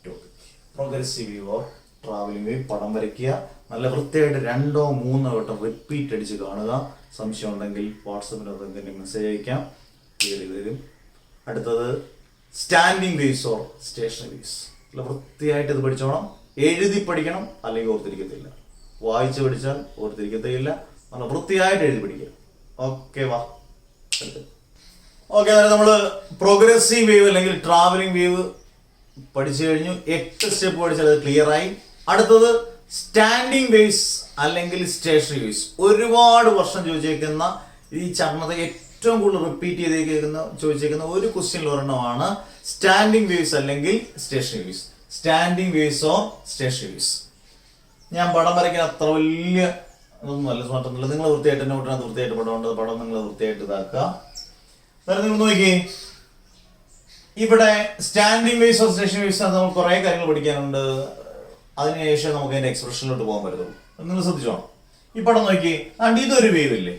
topic, progressive wave or travelling wave. പടം വരയ്ക്കുക, നല്ല വൃത്തിയായിട്ട് 2 or 3 വട്ടം റിപ്പീറ്റ് അടിച്ച് കാണുക. സംശയം ഉണ്ടെങ്കിൽ വാട്സപ്പിൽ എന്തെങ്കിലും മെസ്സേജ് അയക്കാം, ക്ലിയർ ചെയ്ത് തരും. അടുത്തത് standing waves or stationary waves. വൃത്തിയായിട്ട് ഇത് പഠിച്ചോണം, എഴുതി പഠിക്കണം, അല്ലെങ്കിൽ ഓർത്തിരിക്കത്തില്ല. വായിച്ച് പഠിച്ചാൽ ഓർത്തിരിക്കത്തില്ല, നല്ല വൃത്തിയായിട്ട് എഴുതി പഠിക്കുക. ഓക്കെ, വാ. ഓക്കെ, അതായത് നമ്മൾ പ്രോഗ്രസീവ് വേവ് അല്ലെങ്കിൽ ട്രാവലിംഗ് വേവ് പഠിച്ചു കഴിഞ്ഞു. 8 സ്റ്റെപ്പ് പഠിച്ചാൽ അത് ക്ലിയർ ആയി. അടുത്തത് സ്റ്റാൻഡിങ് വേവ്സ് അല്ലെങ്കിൽ സ്റ്റേഷണറി വേവ്സ്. ഒരുപാട് വർഷം ചോദിച്ചേക്കുന്ന ഈ ചർമ്മത്തെ ഏറ്റവും കൂടുതൽ റിപ്പീറ്റ് ചോദിച്ചേക്കുന്ന ഒരു ക്വസ്റ്റ്യനിൽ ഒരെണ്ണമാണ് സ്റ്റാൻഡിങ് വേവ്സ് അല്ലെങ്കിൽ stationary waves. Standing waves or stationary waves. ഞാൻ പടം വരയ്ക്കാൻ അത്ര വലിയ അതൊന്നും അല്ല, സ്മാർട്ടൊന്നുമില്ല. നിങ്ങൾ വൃത്തിയായിട്ട് നോട്ടിനകത്ത് വൃത്തിയായിട്ട് പടമുണ്ട്, പടം നിങ്ങൾ വൃത്തിയായിട്ട് ഇതാക്കുക. അതായത് നിങ്ങൾ നോക്കിയേ, ഇവിടെ standing waves or stationary waves നമുക്ക് കുറേ കാര്യങ്ങൾ പഠിക്കാനുണ്ട്. അതിനുശേഷം നമുക്ക് അതിന്റെ എക്സ്പ്രഷനിലോട്ട് പോകാൻ പറ്റുള്ളൂ. നിങ്ങൾ ശ്രദ്ധിച്ചോണം. ഈ പടം നോക്കി, ആണ്ട് ഇതൊരു വേവ് ഇല്ലേ?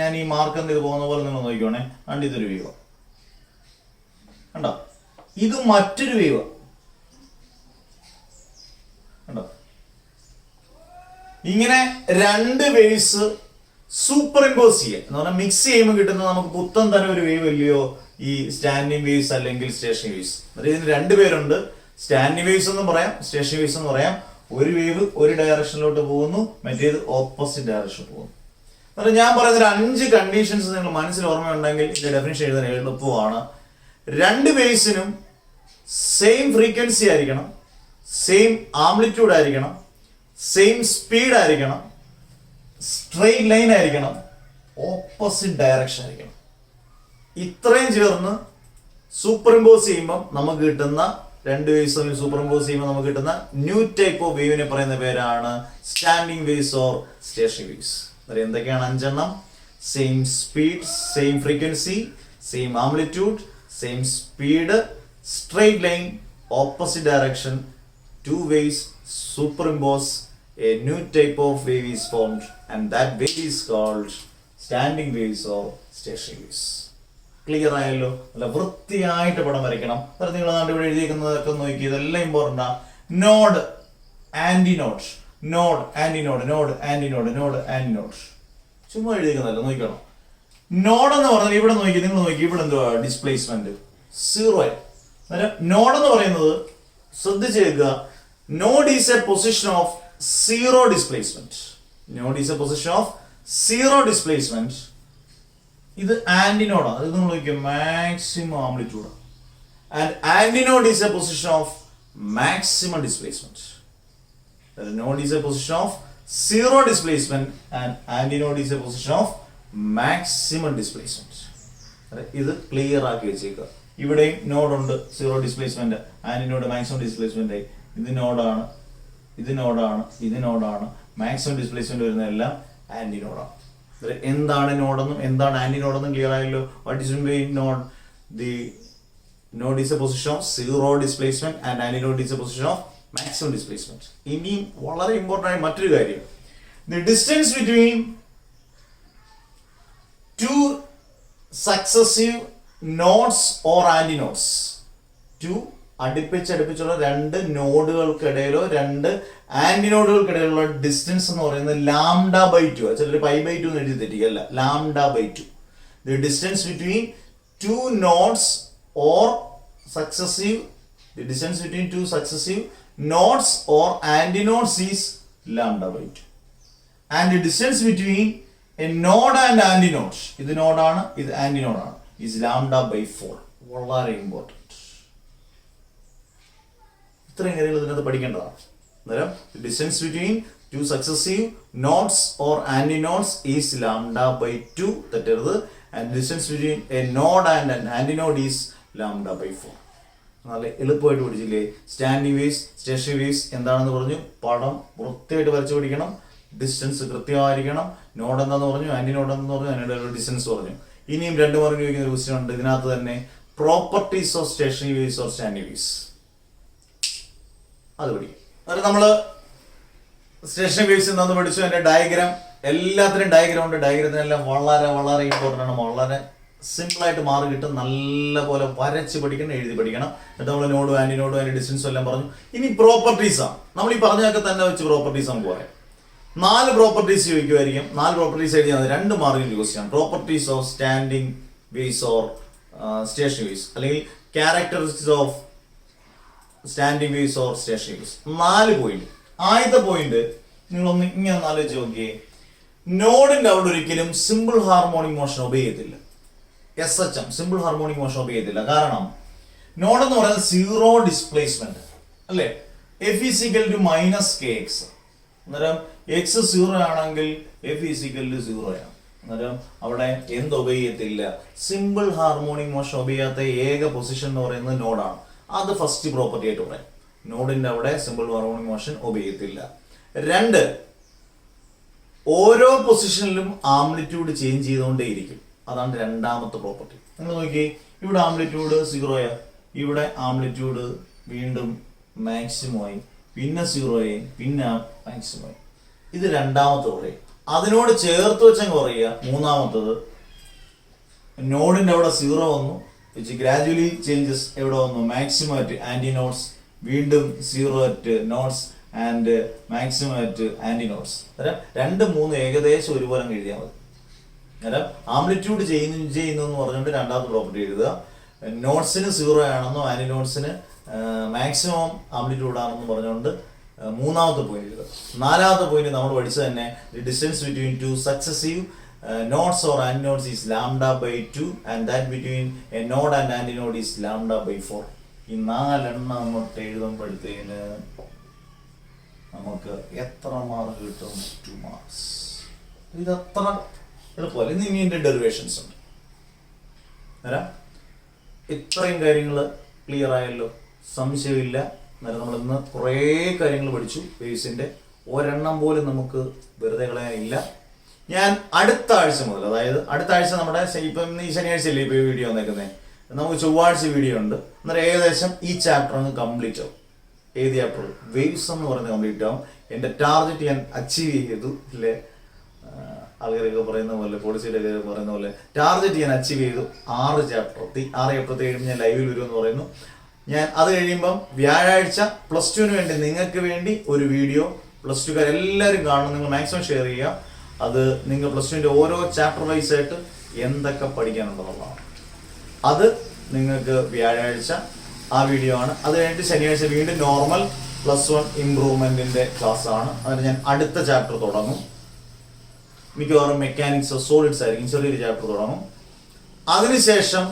ഞാൻ ഈ മാർക്ക് ഇത് പോകുന്ന പോലെ നിങ്ങൾ നോക്കിക്കോണേ. ആണ്ട് ഇതൊരു വേവ് കണ്ടോ, ഇത് മറ്റൊരു വേവ് കണ്ടോ. ഇങ്ങനെ 2 വേവ്സ് സൂപ്പർ ഇമ്പോസ് ചെയ്യുക എന്ന് പറഞ്ഞാൽ മിക്സ് ചെയ്യുമ്പോൾ കിട്ടുന്ന നമുക്ക് പുത്തൻ തരം ഒരു വേവ് ഇല്ലയോ ഈ സ്റ്റാൻഡിങ് വേവ്സ് അല്ലെങ്കിൽ സ്റ്റേഷണറി വേവ്സ്. ഇതിന് 2 പേരുണ്ട്, സ്റ്റാൻഡിങ് വേവ്സ് എന്ന് പറയാം, സ്റ്റേഷണറി വേവ്സ് എന്ന് പറയാം. ഒരു വേവ് ഒരു ഡയറക്ഷനിലോട്ട് പോകുന്നു, മറ്റേത് ഓപ്പോസിറ്റ് ഡയറക്ഷനിൽ പോകുന്നു. അതായത് ഞാൻ പറയുന്ന 5 കണ്ടീഷൻസ് നിങ്ങൾ മനസ്സിൽ ഓർമ്മയുണ്ടെങ്കിൽ ഇതിന്റെ ഡെഫിനിഷൻ എഴുതാൻ എളുപ്പമാണ്. 2 വേവ്സിനും സെയിം ഫ്രീക്വൻസി ആയിരിക്കണം, സെയിം ആംപ്ലിറ്റ്യൂഡ് ആയിരിക്കണം, സെയിം സ്പീഡ് ആയിരിക്കണം, സ്ട്രെയിറ്റ് ലൈൻ ആയിരിക്കണം, ഓപ്പോസിറ്റ് ഡയറക്ഷൻ ആയിരിക്കണം. ഇത്രയും ചേർന്ന് സൂപ്പർ ഇമ്പോസ് ചെയ്യുമ്പോൾ നമുക്ക് കിട്ടുന്ന 2 വേവ്സ് സൂപ്പർ ഇമ്പോസ് ചെയ്യുമ്പോൾ നമുക്ക് കിട്ടുന്ന ന്യൂ ടൈപ്പ് ഓഫ് വേവിനെ പറയുന്ന പേരാണ് standing waves or stationary waves. എന്തൊക്കെയാണ് 5 എണ്ണം? Same speed, same frequency, same amplitude, same speed, straight line, opposite direction, 2 waves superimpose, a new type of wave is formed, and that wave is called standing waves or stationary waves. Clear ആയല്ലോ? അല്ല വൃത്തിയായിട്ട് പടം വരയ്ക്കണം. അതായത് നിങ്ങൾ ഇവിടെ എഴുതിയിരിക്കുന്നതൊക്കെ നോക്കി, ഇതെല്ലാം ഇമ്പോർട്ടൻ്റ് ആണ്. Node, antinode, node, antinode, node, antinode, node, antinode. ചുമ്മാ എഴുതിയിരിക്കുന്നതല്ല, നോക്കണം. നോഡ് എന്ന് പറഞ്ഞാൽ ഇവിടെ നോക്കി, നിങ്ങൾ നോക്കി, ഇവിടെ എന്തുവാ ഡിസ്പ്ലേസ്മെന്റ് 0. നോഡ് എന്ന് പറയുന്നത് ശ്രദ്ധിച്ചേക്കുക, node is a position of 0 displacement. Node is a position of 0 displacement. ഇത് ആന്റിനോഡാണ്. ഇത് നമ്മൾ നോക്കിയാൽ maximum amplitude. And antinode is a position of maximum displacement. Node is a position of 0 displacement and antinode is a position of maximum displacement. ഇത് ക്ലിയർ ആക്കി വെച്ചേക്കുക. ഇവിടെയും നോഡുണ്ട്, 0 ഡിസ്പ്ലേസ്മെന്റ്, ആന്റിനോഡ് മാക്സിമം ഡിസ്പ്ലേസ്മെന്റ്. ഇത് നോഡാണ്, ഇത് നോഡാണ്, ഇത് നോഡാണ്. മാക്സിമം ഡിസ്പ്ലേസ്മെന്റ് വരുന്നതെല്ലാം ആന്റിനോഡാണ്. എന്താണ് നോഡെന്നും എന്താണ് ആന്റിനോഡെന്നും ക്ലിയർ ആയല്ലോ. What is by node? The node is a position of 0 displacement and antinode is a position of maximum displacement. ഇനിയും വളരെ ഇമ്പോർട്ടന്റ് ആയ മറ്റൊരു കാര്യം, the distance between 2 successive nodes or antinodes. 2 അടുപ്പിച്ചുള്ള 2 നോഡുകൾക്കിടയിലോ 2 ആന്റിനോഡുകൾക്കിടയിലുള്ള ഡിസ്റ്റൻസ് എന്ന് പറയുന്നത് λ/2. ചിലർ π/2 എന്ന് എഴുതി തെറ്റിക്കല്ല, λ/2. The distance between 2 nodes or successive, the distance between 2 successive nodes or ആന്റിനോഡ്സ് is λ/2. And the distance between a node and antinode, ഇത് നോഡാണ്, ഇത് ആന്റിനോഡാണ്, ഈസ് λ/4. വളരെ ഇമ്പോർട്ടൻറ്റ്. ഇത്രയും കാര്യങ്ങൾ ഇതിനകത്ത് പഠിക്കേണ്ടതാണ്. അന്നേരം distance between two successive nodes or antinodes is lambda by 2 തെറ്റരുത്. And distance between a node and an antinode is lambda by 4. നല്ല എളുപ്പമായിട്ട് പഠിച്ചില്ലേ? സ്റ്റാൻഡിങ് വേവ്സ്, സ്റ്റേഷണറി വേവ്സ് എന്താണെന്ന് പറഞ്ഞു, പടം വൃത്തിയായിട്ട് വരച്ചു പിടിക്കണം, ഡിസ്റ്റൻസ് കൃത്യമായിരിക്കണം, നോഡ് എന്താന്ന് പറഞ്ഞു, ആന്റിനോഡ് എന്ന് പറഞ്ഞു, അതിനിടെ ഡിസ്റ്റൻസ് പറഞ്ഞു. ഇനിയും 2 മാർക്ക് ചോദിക്കുന്ന ഒരു ക്വസ്റ്റ്യൻ ഉണ്ട് ഇതിനകത്ത് തന്നെ, properties of stationary waves or standing waves. അത് പഠിക്കും. അത് നമ്മള് സ്റ്റേഷണറി വേവ്സ് എന്താന്ന് പഠിച്ചു, അതിന്റെ ഡയഗ്രാം, എല്ലാത്തിനും ഡയഗ്രാം ഉണ്ട്. ഡയഗ്രത്തിനെല്ലാം വളരെ വളരെ ഇമ്പോർട്ടൻ്റ് ആണ്. വളരെ സിമ്പിൾ ആയിട്ട് മാർക്ക് കിട്ടും. നല്ലപോലെ വരച്ച് പഠിക്കണം, എഴുതി പഠിക്കണം. എന്നിട്ട് നമ്മൾ നോഡും ആന്റിനോഡും അതിന്റെ ഡിസ്റ്റൻസും എല്ലാം പറഞ്ഞു. ഇനി പ്രോപ്പർട്ടീസാണ്. നമ്മൾ ഈ പറഞ്ഞൊക്കെ തന്നെ വെച്ച് പ്രോപ്പർട്ടീസ് നമുക്ക് പറയാം. 4 പ്രോപ്പർട്ടീസ് ചോദിക്കുമായിരിക്കും. 4 പ്രോപ്പർട്ടീസ് എഴുതിയാൽ 2 മാർക്കിന്റെ ക്വസ്റ്റ്യൻ ആണ്. Properties of standing waves or stationary waves, അല്ലെങ്കിൽ characteristics of standing waves or stationary waves. 4 point. ആദ്യത്തെ പോയിന്റ് നിങ്ങളൊന്ന് ഇങ്ങനെ ആലോചിച്ച് നോക്കിയേ. നോഡിന്റെ അവിടെ ഒരിക്കലും സിമ്പിൾ ഹാർമോണിക് മോഷൻ ഒബേ ചെയ്യത്തില്ല. SHM simple harmonic motion obey ചെയ്യത്തില്ല. കാരണം നോഡ് എന്ന് പറയുന്നത് സീറോ ഡിസ്പ്ലേസ്മെന്റ് അല്ലേ? F is equal to minus kx. അന്നേരം x 0 ആണെങ്കിൽ F is equal to 0 ആണ്. അന്നേരം അവിടെ എന്ത് ഒബേ ചെയ്യത്തില്ല? സിമ്പിൾ ഹാർമോണിക് മോഷൻ ഒബേ ചെയ്യാത്ത ഏക പൊസിഷൻ എന്ന് പറയുന്നത് നോഡാണ്. അത് ഫസ്റ്റ് പ്രോപ്പർട്ടി ആയിട്ട് പറയാം. നോഡിന്റെ അവിടെ സിമ്പിൾ ഹാർമോണിക് മോഷൻ ഒബേ ചെയ്യത്തില്ല. 2, ഓരോ പൊസിഷനിലും ആംപ്ലിറ്റ്യൂഡ് ചേഞ്ച് ചെയ്തുകൊണ്ടേയിരിക്കും. അതാണ് രണ്ടാമത്തെ പ്രോപ്പർട്ടി. നിങ്ങൾ നോക്കി, ഇവിടെ ആംപ്ലിറ്റ്യൂഡ് 0 ഇവിടെ ആംപ്ലിറ്റ്യൂഡ് വീണ്ടും മാക്സിമം ആയി, പിന്നെ 0 പിന്നെ മാക്സിമം ആയി. ഇത് രണ്ടാമത്തെ പറയും. അതിനോട് ചേർത്ത് വെച്ചങ്ങ് പറയുക. മൂന്നാമത്തത് നോഡിന്റെ അവിടെ 0 വന്നു, ഗ്രാജുവലി ചേഞ്ചസ് എവിടെ വന്നു? മാക്സിമം അറ്റ് ആന്റിനോഡ്സ്, വീണ്ടും 0 at nodes and maximum at antinodes. അന്നേരം 2, 3 ഏകദേശം ഒരുപോലെ എഴുതിയാൽ മതി. അന്നേരം ആംപ്ലിറ്റ്യൂഡ് ചെയ്യുന്നു എന്ന് പറഞ്ഞുകൊണ്ട് രണ്ടാമത്തെ പ്രോപ്പർട്ടി എഴുതുക. നോട്ട്സിന് 0 ആണെന്നോ ആന്റിനോഡ്സിന് മാക്സിമം ആംപ്ലിറ്റ്യൂഡ് ആണെന്ന് പറഞ്ഞുകൊണ്ട് മൂന്നാമത്തെ പോയിന്റ് എഴുതുക. 4ാമത്തെ പോയിന്റ് നമ്മൾ പഠിച്ചത് തന്നെ, the distance between 2 successive nodes or antinodes is lambda by 2 and that between a node and antinode is lambda by 4. ഈ 4 എണ്ണം അങ്ങോട്ട് എഴുതുമ്പോഴത്തേന് നമുക്ക് എത്ര മാർക്ക് കിട്ടും? 2 മാർക്സ്. ഇതത്ര എളുപ്പമല്ല. ഇനി ഇതിന്റെ ഡെറിവേഷൻസ് ഉണ്ട്. ഇത്രയും കാര്യങ്ങൾ ക്ലിയർ ആയല്ലോ, സംശയമില്ല. അന്നേരം നമ്മൾ ഇന്ന് കുറേ കാര്യങ്ങൾ പഠിച്ചു വേവ്സിന്റെ. ഒരെണ്ണം പോലും നമുക്ക് വെറുതെ കളയാനില്ല. ഞാൻ അടുത്ത ആഴ്ച മുതൽ, അതായത് അടുത്ത ആഴ്ച നമ്മുടെ ഇപ്പം ഈ ശനിയാഴ്ചയല്ലേ ഇപ്പോൾ വീഡിയോ വന്നേക്കുന്നത്, നമുക്ക് ചൊവ്വാഴ്ച വീഡിയോ ഉണ്ട്. അന്നേരം ഏകദേശം ഈ ചാപ്റ്റർ അങ്ങ് കംപ്ലീറ്റ് ആവും. ഏത് ചാപ്റ്റർ? വേവ്സ് എന്ന് പറയുന്നത് കംപ്ലീറ്റ് ആവും. എൻ്റെ ടാർഗറ്റ് ഞാൻ അച്ചീവ് ചെയ്തു ഇല്ലേ? ആളുകളൊക്കെ പറയുന്ന പോലെ, പോളിസിയുടെ പറയുന്ന പോലെ ടാർഗറ്റ് ഞാൻ അച്ചീവ് ചെയ്തു. 6 ചാപ്റ്റർ 6 ഏപ്രിൽ കഴിയുമ്പോൾ ഞാൻ ലൈവിൽ വരുമെന്ന് പറയുന്നു. ഞാൻ അത് കഴിയുമ്പം വ്യാഴാഴ്ച +2 വേണ്ടി, നിങ്ങൾക്ക് വേണ്ടി ഒരു വീഡിയോ +2 എല്ലാവരും കാണണം. നിങ്ങൾ മാക്സിമം ഷെയർ ചെയ്യുക. അത് നിങ്ങൾ +2 ഓരോ ചാപ്റ്റർ വൈസ് ആയിട്ട് എന്തൊക്കെ പഠിക്കാനുണ്ടെന്നുള്ളതാണ്. അത് നിങ്ങൾക്ക് വ്യാഴാഴ്ച ആ വീഡിയോ ആണ്. അത് കഴിഞ്ഞിട്ട് ശനിയാഴ്ച വീണ്ടും നോർമൽ +1 ഇംപ്രൂവ്മെന്റിന്റെ ക്ലാസ് ആണ്. അതിന് ഞാൻ അടുത്ത ചാപ്റ്റർ തുടങ്ങും. മിക്കവാറും മെക്കാനിക്സ് ഓഫ് സോളിഡ്സ് ആയിരിക്കും, ചെറിയൊരു ചാപ്റ്റർ തുടങ്ങും. അതിനുശേഷം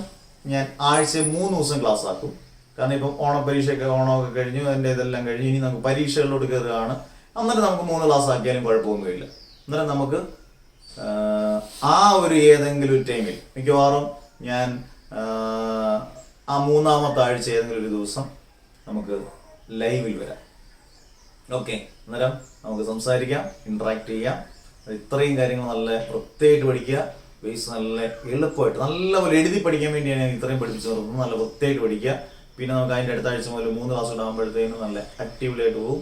ഞാൻ ആഴ്ച 3 ദിവസം ക്ലാസ് ആക്കും. കാരണം ഇപ്പം ഓണമൊക്കെ കഴിഞ്ഞു, എൻ്റെ ഇതെല്ലാം കഴിഞ്ഞു. ഇനി നമുക്ക് പരീക്ഷകളിലോട്ട് കയറുകയാണ്. അന്നേരം നമുക്ക് 3 ക്ലാസ് ആക്കിയാലും കുഴപ്പമൊന്നുമില്ല. അന്നേരം നമുക്ക് ആ ഒരു ഏതെങ്കിലും ഒരു ടൈമിൽ മിക്കവാറും ഞാൻ ആ 3ാമത്തെ ആഴ്ച ഏതെങ്കിലും ഒരു ദിവസം നമുക്ക് ലൈവിൽ വരാം. ഓക്കെ, അന്നേരം നമുക്ക് സംസാരിക്കാം, ഇന്ററാക്ട് ചെയ്യാം. ഇത്രയും കാര്യങ്ങൾ നല്ല വൃത്തിയായിട്ട് പഠിക്കുക. ബേസ് നല്ല എളുപ്പമായിട്ട് നല്ലപോലെ എഴുതി പഠിക്കാൻ വേണ്ടിയാണ് ഞാൻ ഇത്രയും പഠിപ്പിച്ചു നിർത്തുന്നത്. നല്ല വൃത്തിയായിട്ട് പഠിക്കുക. പിന്നെ നമുക്ക് അതിൻ്റെ അടുത്ത ആഴ്ച മുതൽ 3 ക്ലാസ് ഉണ്ടാകുമ്പോഴത്തേനും നല്ല ആക്റ്റീവ്ലായിട്ട് പോകും.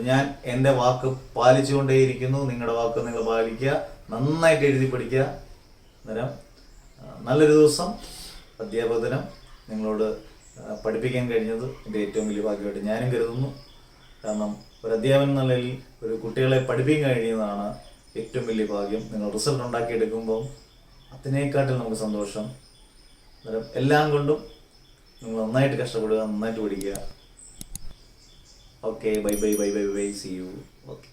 ഞാൻ എൻ്റെ വാക്ക് പാലിച്ചുകൊണ്ടേയിരിക്കുന്നു. നിങ്ങളുടെ വാക്ക് നിങ്ങൾ പാലിക്കുക, നന്നായിട്ട് എഴുതി പഠിക്കുക. അന്നേരം നല്ലൊരു ദിവസം. അധ്യാപക ദിനം നിങ്ങളോട് പഠിപ്പിക്കാൻ കഴിഞ്ഞത് എൻ്റെ ഏറ്റവും വലിയ ഭാഗ്യമായിട്ട് ഞാനും കരുതുന്നു. കാരണം ഒരു അധ്യാപകൻ എന്ന നിലയിൽ ഒരു കുട്ടികളെ പഠിപ്പിക്കാൻ കഴിയുന്നതാണ് ഏറ്റവും വലിയ ഭാഗ്യം. നിങ്ങൾ റിസൾട്ട് ഉണ്ടാക്കിയെടുക്കുമ്പോൾ അതിനേക്കാട്ടിൽ നമുക്ക് സന്തോഷം. അന്നേരം എല്ലാം കൊണ്ടും നിങ്ങൾ നന്നായിട്ട് കഷ്ടപ്പെടുക, നന്നായിട്ട് പഠിക്കുക. Okay, bye bye bye bye bye, see you. Okay.